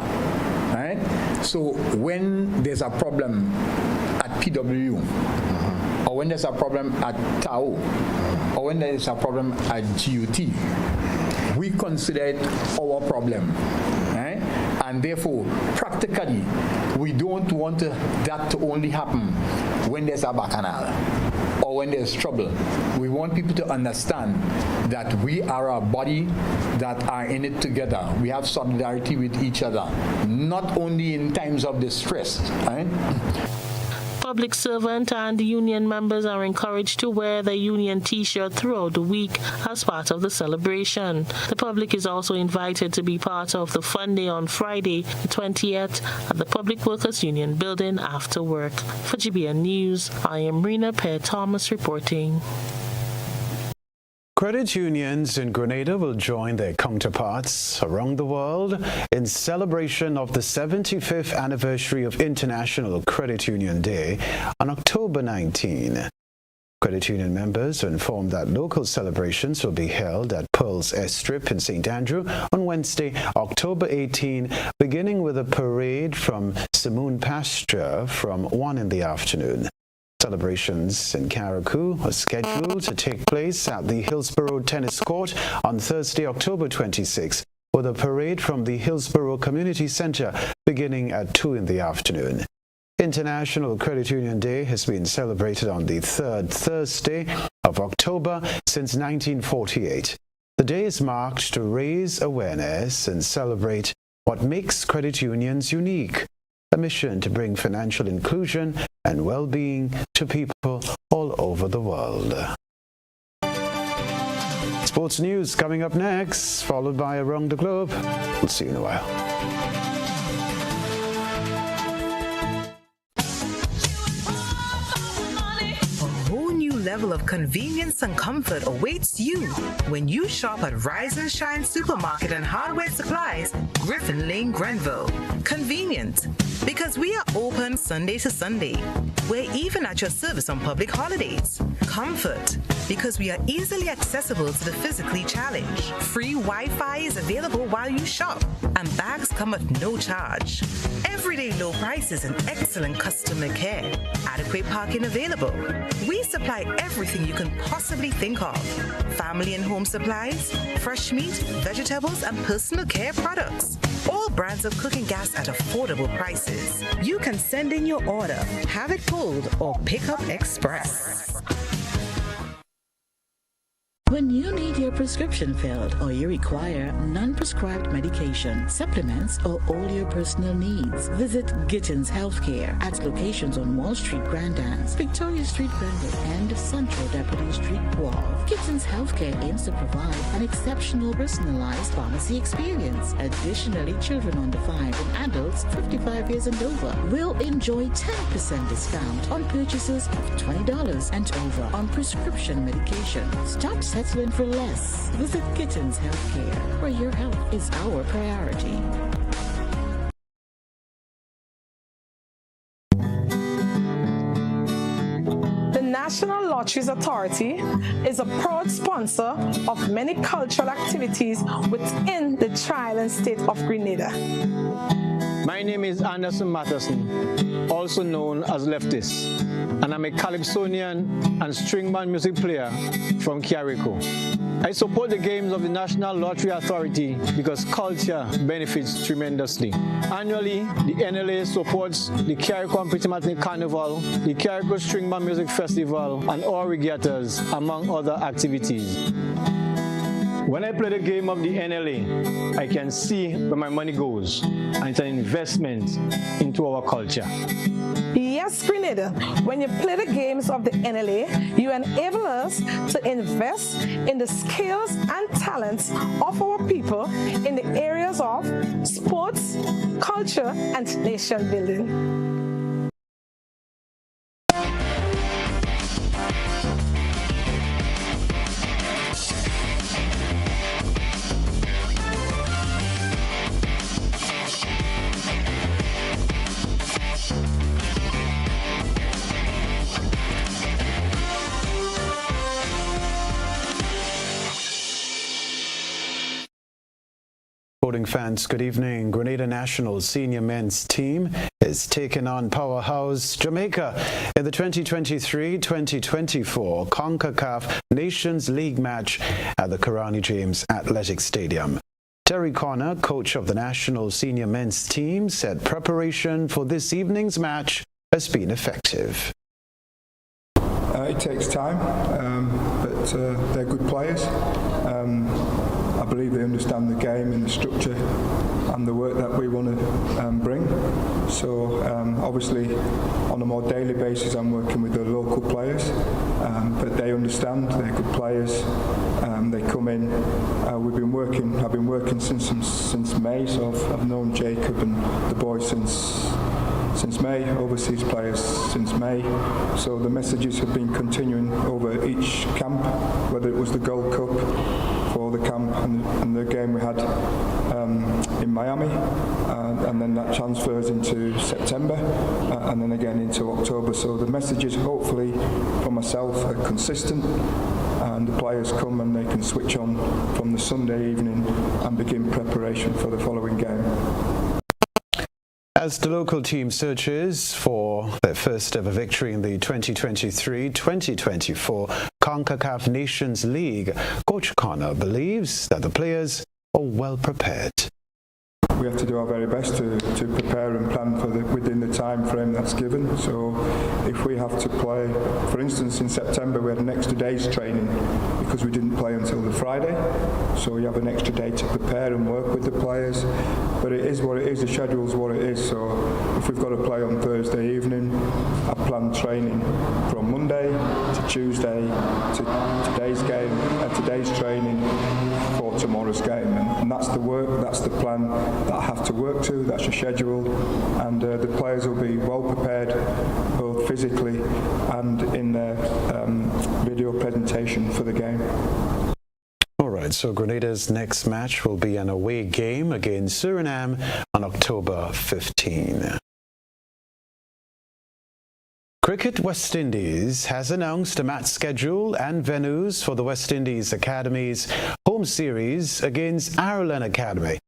right? So when there's a problem at PWU, or when there's a problem at TAO, or when there's a problem at GUT, we consider it our problem, right? And therefore, practically, we don't want that to only happen when there's a bacchanal or when there's trouble. We want people to understand that we are a body that are in it together. We have solidarity with each other, not only in times of distress, right? Public servant and union members are encouraged to wear the union T-shirt throughout the week as part of the celebration. The public is also invited to be part of the Fun Day on Friday, the 20th, at the Public Workers Union building after work. For GBN News, I am Rena Pear-Thomas reporting. Credit unions in Grenada will join their counterparts around the world in celebration of the 75th anniversary of International Credit Union Day on October 19. Credit union members are informed that local celebrations will be held at Pearl's Airstrip in St. Andrew on Wednesday, October 18, beginning with a parade from Simoon Pasture from 1 in the afternoon. Celebrations in Carriacou are scheduled to take place at the Hillsborough Tennis Court on Thursday, October 26, with a parade from the Hillsborough Community Center beginning at 2 in the afternoon. International Credit Union Day has been celebrated on the third Thursday of October since 1948. The day is marked to raise awareness and celebrate what makes credit unions unique, a mission to bring financial inclusion and well-being to people all over the world. Sports news coming up next, followed by Around the Globe. We'll see you in a while. Level of convenience and comfort awaits you when you shop at Rise and Shine Supermarket and Hardware Supplies, Griffin Lane, Grenville. Convenient, because we are open Sunday to Sunday. We're even at your service on public holidays. Comfort, because we are easily accessible to the physically challenged. Free Wi-Fi is available while you shop, and bags come at no charge. Everyday low prices and excellent customer care. Adequate parking available. We supply everything you can possibly think of. Family and home supplies, fresh meat, vegetables, and personal care products. All brands of cooking gas at affordable prices. You can send in your order, have it pulled, or pick up express. When you need your prescription filled or you require non-prescribed medication, supplements, or all your personal needs, visit Gittins Healthcare at locations on Wall Street, Grand Anse, Victoria Street, Grenville, and Central Deputy Street, Wharf. Gittins Healthcare aims to provide an exceptional personalized pharmacy experience. Additionally, children under 5 and adults 55 years and over will enjoy 10% discount on purchases of $20 and over on prescription medication. Stop settling for less. Visit Gittins Healthcare, where your health is our priority. The National Lotteries Authority is a proud sponsor of many cultural activities within the Tri-Island state of Grenada. My name is Anderson Matterson, also known as Baptiste, and I'm a calypsonian and string band music player from Carriacou. I support the games of the National Lottery Authority because culture benefits tremendously. Annually, the NLA supports the Carriacou Petit Matinee Carnival, the Carriacou String Band Music Festival, and all regattas, among other activities. When I play the game of the NLA, I can see where my money goes, and it's an investment into our culture. Yes, Grenada, when you play the games of the NLA, you enable us to invest in the skills and talents of our people in the areas of sports, culture, and nation building. Sporting fans, good evening. Grenada National senior men's team is taking on powerhouse Jamaica in the 2023-2024 CONCACAF Nations League match at the Karani James Athletic Stadium. Terry Connor, coach of the national senior men's team, said preparation for this evening's match has been effective. It takes time, but they're good players. I believe they understand the game and the structure and the work that we want to bring. So obviously on a more daily basis I'm working with the local players, but they understand, they're good players. They come in, I've been working since May, so I've known Jacob and the boys since May, overseas players since May. So the messages have been continuing over each camp, whether it was the Gold Cup for the camp and the game we had in Miami, and then that transfers into September and then again into October. So the messages hopefully for myself are consistent, and the players come and they can switch on from the Sunday evening and begin preparation for the following game. As the local team searches for their first ever victory in the 2023-2024 CONCACAF Nations League, Coach Connor believes that the players are well prepared. We have to do our very best to prepare and plan within the time frame that's given. So if we have to play, for instance in September we had an extra day's training because we didn't play until the Friday, so we have an extra day to prepare and work with the players. But it is what it is, the schedule's what it is. So if we've got to play on Thursday evening, I plan training from Monday to Tuesday to today's game and today's training for tomorrow's game, and that's the work, that's the plan that I have to work to, that's your schedule, and the players will be well prepared both physically and in their video presentation for the game. All right, so Grenada's next match will be an away game against Suriname on October 15. Cricket West Indies has announced a match schedule and venues for the West Indies Academy's home series against Ireland Academy.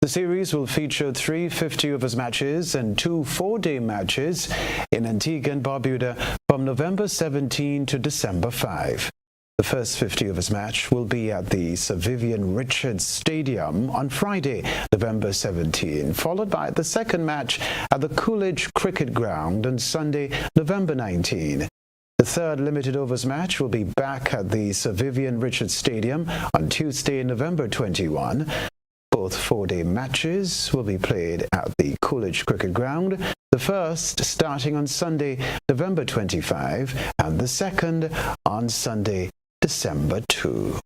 The series will feature 3 50-overs matches and 2 4-day matches in Antigua and Barbuda from November 17 to December 5. The first 50-overs match will be at the Sir Vivian Richards Stadium on Friday, November 17, followed by the second match at the Coolidge Cricket Ground on Sunday, November 19. The third limited overs match will be back at the Sir Vivian Richards Stadium on Tuesday, November 21. Both 4-day matches will be played at the Coolidge Cricket Ground, the first starting on Sunday, November 25, and the second on Sunday, December 2.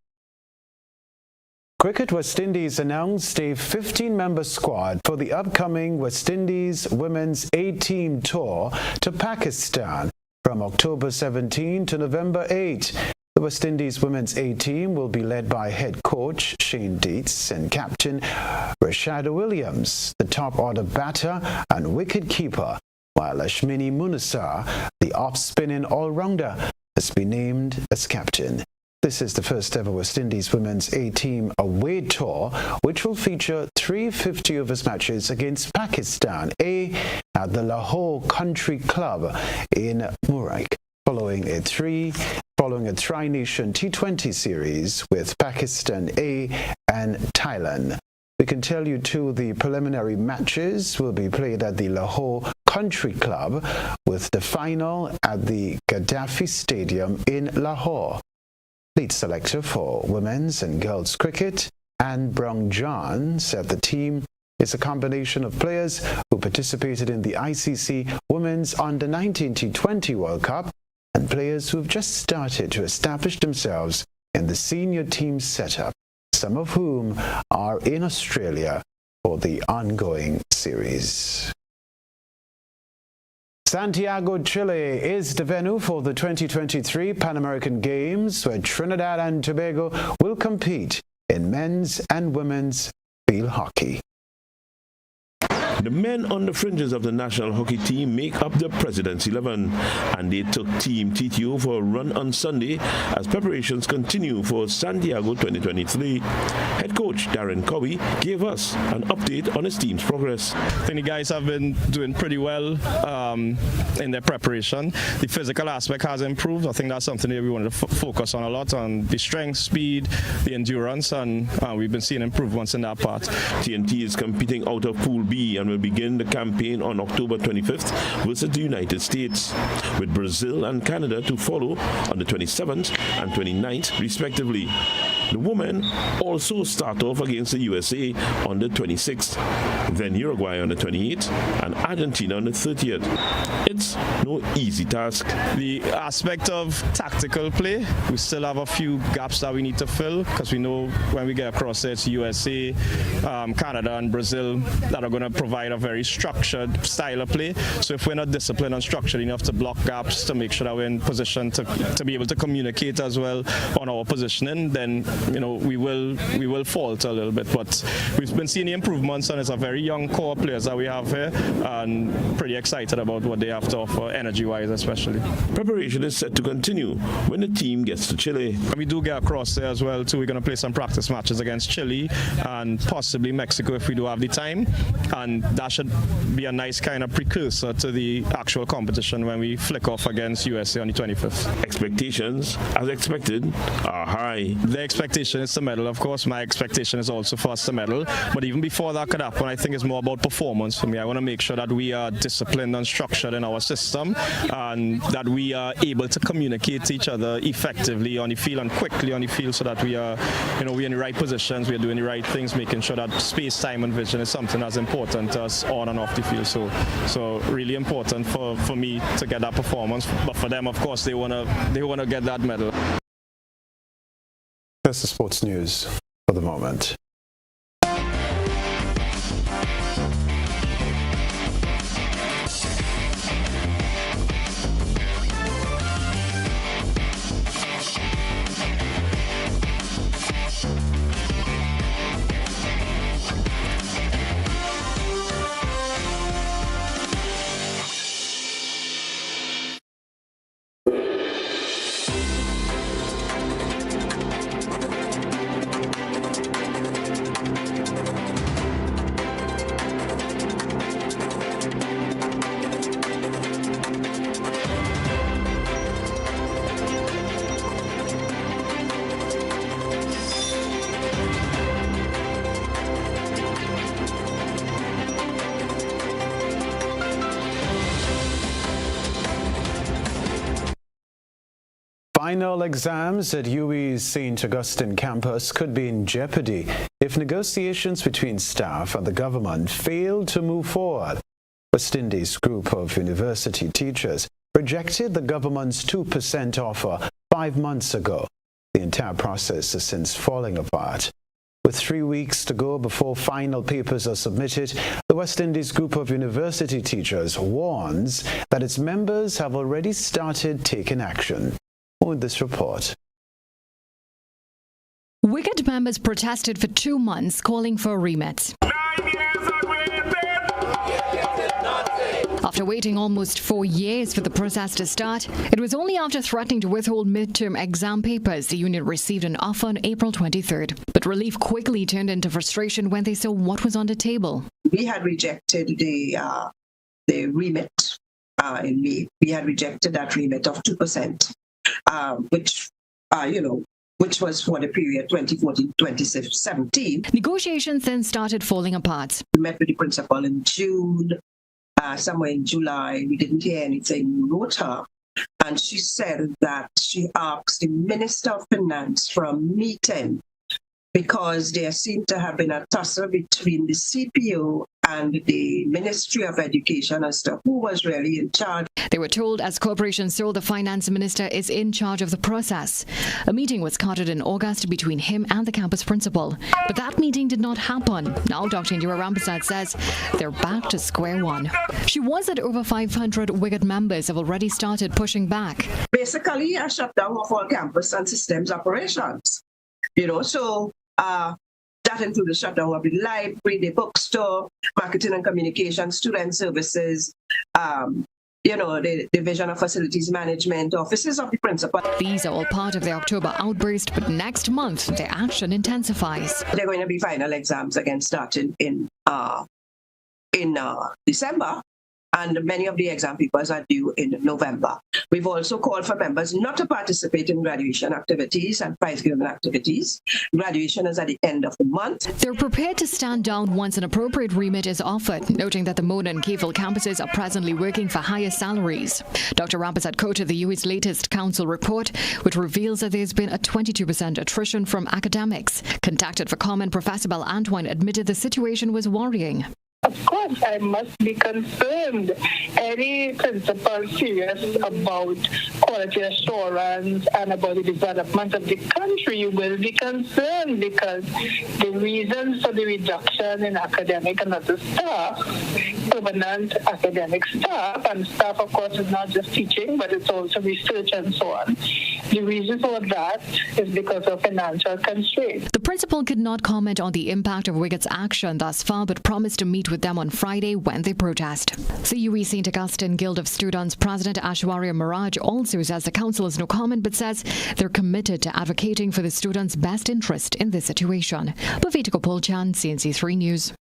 Cricket West Indies announced a 15-member squad for the upcoming West Indies Women's A-Team Tour to Pakistan from October 17 to November 8. The West Indies Women's A-Team will be led by head coach Shane Dietz and captain Rashada Williams, the top-order batter and wicket-keeper, while Ashmini Munasar, the off-spinning all-rounder, has been named as captain. This is the first ever West Indies Women's A-Team away tour, which will feature 3 50-overs matches against Pakistan A at the Lahore Country Club in Murray, following a Tri-Nation T20 series with Pakistan A and Thailand. We can tell you too the preliminary matches will be played at the Lahore Country Club, with the final at the Gaddafi Stadium in Lahore. Please athlete selector for women's and girls cricket, Anne Brown-John, said the team is a combination of players who participated in the ICC Women's Under-19 T20 World Cup and players who have just started to establish themselves in the senior team setup, some of whom are in Australia for the ongoing series. Santiago, Chile is the venue for the 2023 Pan American Games, where Trinidad and Tobago will compete in men's and women's field hockey. The men on the fringes of the national hockey team make up the President's 11, and they took Team TTO for a run on Sunday as preparations continue for Santiago 2023. Head coach Darren Covey gave us an update on his team's progress. I think the guys have been doing pretty well in their preparation. The physical aspect has improved. I think that's something that we wanted to focus on a lot, on the strength, speed, the endurance, and we've been seeing improvements in that part. TNT is competing out of Pool B and will begin the campaign on October 25th versus the United States, with Brazil and Canada to follow on the 27th and 29th respectively. The women also start off against the USA on the 26th, then Uruguay on the 28th, and Argentina on the 30th. It's no easy task. The aspect of tactical play, we still have a few gaps that we need to fill, because we know when we get across there, it's USA, Canada, and Brazil that are going to provide a very structured style of play. So if we're not disciplined and structured enough to block gaps, to make sure that we're in position to be able to communicate as well on our positioning, then we will falter a little bit. But we've been seeing the improvements, and it's a very young core players that we have here, and pretty excited about what they have to offer, energy-wise especially. Preparation is set to continue when the team gets to Chile. And we do get across there as well too. We're going to play some practice matches against Chile and possibly Mexico if we do have the time, and that should be a nice kind of precursor to the actual competition when we flick off against USA on the 25th. Expectations, as expected, are high. The expectation is to medal, of course. My expectation is also for us to medal. But even before that could happen, I think it's more about performance for me. I want to make sure that we are disciplined and structured in our system, and that we are able to communicate to each other effectively on the field and quickly on the field, so that we are, we're in the right positions, we're doing the right things, making sure that space, time, and vision is something that's important to us on and off the field. So really important for me to get that performance. But for them, of course, they wanna get that medal. That's the sports news for the moment. Final exams at UWI's St. Augustine campus could be in jeopardy if negotiations between staff and the government fail to move forward. West Indies group of university teachers rejected the government's 2% offer 5 months ago. The entire process is since falling apart. With 3 weeks to go before final papers are submitted, the West Indies group of university teachers warns that its members have already started taking action. With this report. WICET members protested for 2 months, calling for a remit. After waiting almost 4 years for the process to start, it was only after threatening to withhold midterm exam papers the union received an offer on April 23rd. But relief quickly turned into frustration when they saw what was on the table. We had rejected the remit in May. We had rejected that remit of 2%. Which was for the period 2014-2017. Negotiations then started falling apart. We met with the principal in June, somewhere in July. We didn't hear anything. We wrote her and she said that she asked the Minister of Finance for a meeting because there seemed to have been a tussle between the CPO and the Ministry of Education as to who was really in charge. They were told as Corporation Sole, the finance minister is in charge of the process. A meeting was scheduled in August between him and the campus principal. But that meeting did not happen. Now Dr. Indira Rampersad says they're back to square one. She was that over 500 WIGAT members have already started pushing back. Basically, a shutdown of all campus and systems operations. So that includes the shutdown of the library, the bookstore, marketing and communication, student services, the Division of Facilities Management, offices of the principal. These are all part of the October outburst, but next month the action intensifies. They're going to be final exams again starting in December. And many of the exam papers are due in November. We've also called for members not to participate in graduation activities and prize-giving activities. Graduation is at the end of the month. They're prepared to stand down once an appropriate remit is offered, noting that the Mona and Kefil campuses are presently working for higher salaries. Dr. Rampersad quoted the UWI's latest council report, which reveals that there's been a 22% attrition from academics. Contacted for comment, Professor Bell Antoine admitted the situation was worrying. Of course, I must be concerned. Any principal serious about quality assurance and about the development of the country, you will be concerned because the reasons for the reduction in academic and other staff, permanent academic staff, and staff, of course, is not just teaching, but it's also research and so on. The reason for that is because of financial constraints. The principal could not comment on the impact of WIGAT's action thus far, but promised to meet with them on Friday when they protest. CUE St. Augustine Guild of Students President Ashwarya Maraj also says the council has no comment, but says they're committed to advocating for the students' best interest in this situation. Bhavita Gopalchan, CNC3 News.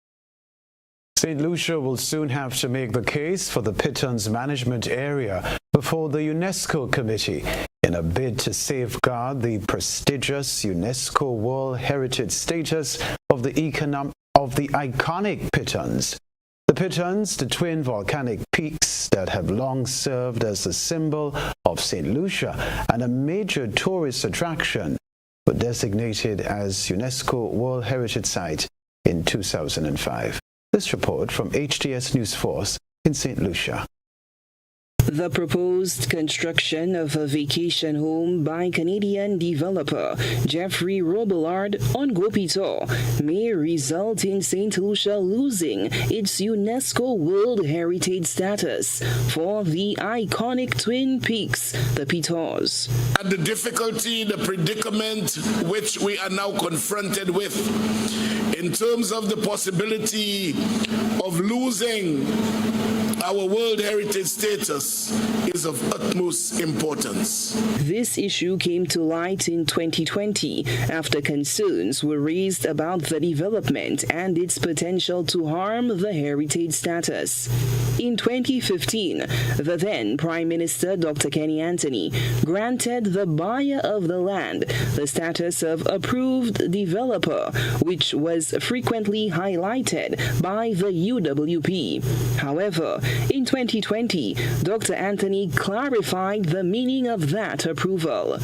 St. Lucia will soon have to make the case for the Pitons management area before the UNESCO committee in a bid to safeguard the prestigious UNESCO World Heritage status of the iconic Pitons. The Pitons, the twin volcanic peaks that have long served as a symbol of St. Lucia and a major tourist attraction, were designated as UNESCO World Heritage Site in 2005. This report from HTS News Force in St. Lucia. The proposed construction of a vacation home by Canadian developer Jeffrey Robillard on Gopito may result in St. Lucia losing its UNESCO World Heritage status for the iconic Twin Peaks, the Pitons. And the difficulty, the predicament which we are now confronted with in terms of the possibility of losing our World Heritage status is of utmost importance. This issue came to light in 2020 after concerns were raised about the development and its potential to harm the heritage status. In 2015, the then Prime Minister Dr. Kenny Anthony granted the buyer of the land the status of approved developer, which was frequently highlighted by the UWP. However, in 2020, Dr. Anthony clarified the meaning of that approval.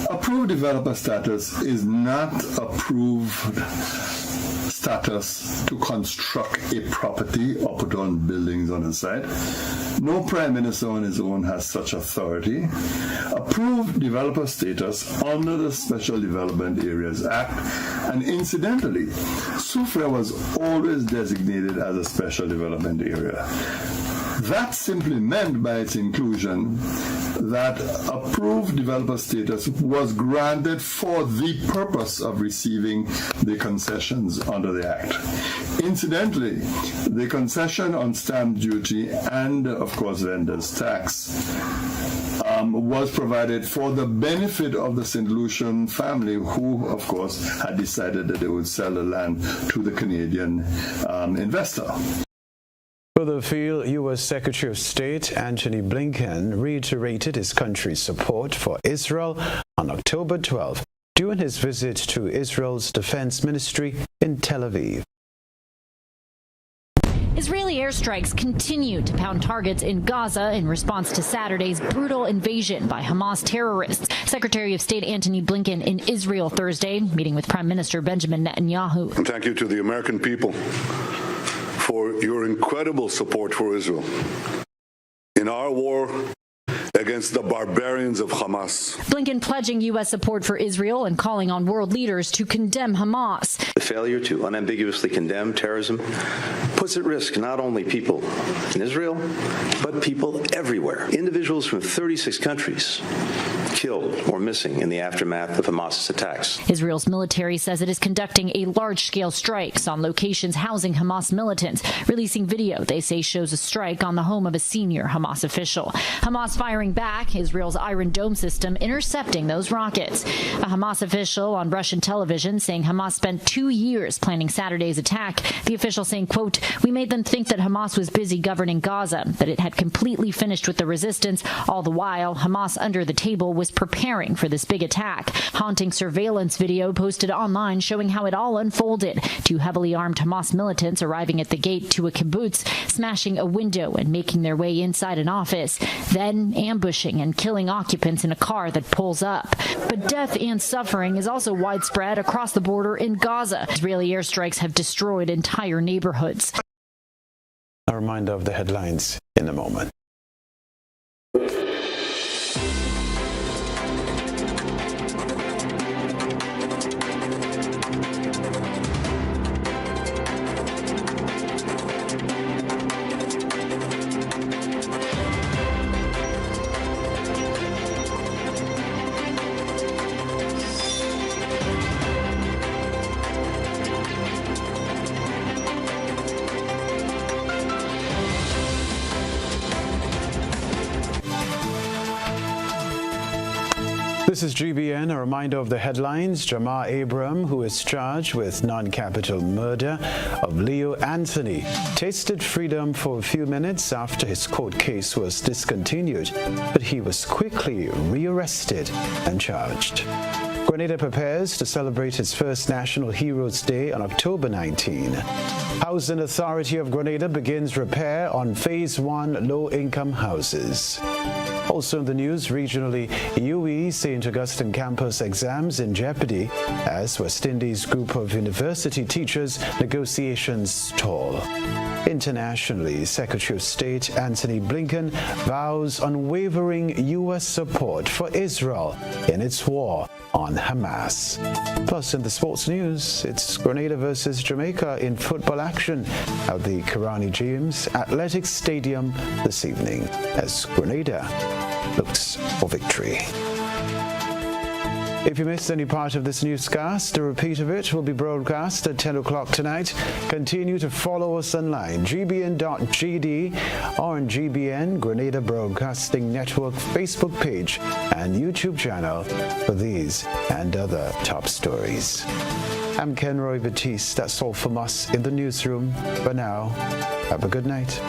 Approved developer status is not approved status to construct a property or put on buildings on the site. No Prime Minister on his own has such authority. Approved developer status under the Special Development Areas Act, and incidentally, Soufrière was always designated as a special development area. That simply meant by its inclusion that approved developer status was granted for the purpose of receiving the concessions under the Act. Incidentally, the concession on stamp duty and, of course, vendors' tax was provided for the benefit of the St. Lucian family, who, of course, had decided that they would sell the land to the Canadian investor. Further afield, U.S. Secretary of State Antony Blinken reiterated his country's support for Israel on October 12 during his visit to Israel's Defense Ministry in Tel Aviv. Israeli airstrikes continue to pound targets in Gaza in response to Saturday's brutal invasion by Hamas terrorists. Secretary of State Antony Blinken in Israel Thursday, meeting with Prime Minister Benjamin Netanyahu. And thank you to the American people for your incredible support for Israel in our war against the barbarians of Hamas. Blinken pledging U.S. support for Israel and calling on world leaders to condemn Hamas. The failure to unambiguously condemn terrorism puts at risk not only people in Israel, but people everywhere. Individuals from 36 countries killed or missing in the aftermath of Hamas's attacks. Israel's military says it is conducting a large-scale strikes on locations housing Hamas militants, releasing video they say shows a strike on the home of a senior Hamas official. Hamas firing back, Israel's Iron Dome system intercepting those rockets. A Hamas official on Russian television saying Hamas spent 2 years planning Saturday's attack. The official saying, quote, "We made them think that Hamas was busy governing Gaza, that it had completely finished with the resistance. All the while, Hamas under the table was preparing for this big attack." Haunting surveillance video posted online showing how it all unfolded. 2 heavily armed Hamas militants arriving at the gate to a kibbutz, smashing a window and making their way inside an office, then ambushing and killing occupants in a car that pulls up. But death and suffering is also widespread across the border in Gaza. Israeli airstrikes have destroyed entire neighborhoods. A reminder of the headlines in a moment. This is GBN, a reminder of the headlines. Jamar Abram, who is charged with non-capital murder of Leo Anthony, tasted freedom for a few minutes after his court case was discontinued, but he was quickly rearrested and charged. Grenada prepares to celebrate its first National Heroes Day on October 19. Housing Authority of Grenada begins repair on Phase 1 low-income houses. Also in the news, regionally, UWI St. Augustine campus exams in jeopardy as West Indies group of university teachers negotiations stall. Internationally, Secretary of State Antony Blinken vows unwavering U.S. support for Israel in its war on Hamas. Plus, in the sports news, it's Grenada versus Jamaica in football action at the Kirani James Athletic Stadium this evening as Grenada looks for victory. If you missed any part of this newscast, a repeat of it will be broadcast at 10 o'clock tonight. Continue to follow us online, gbn.gd, or on GBN Grenada Broadcasting Network Facebook page and YouTube channel for these and other top stories. I'm Kenroy Baptiste. That's all from us in the newsroom. For now, have a good night.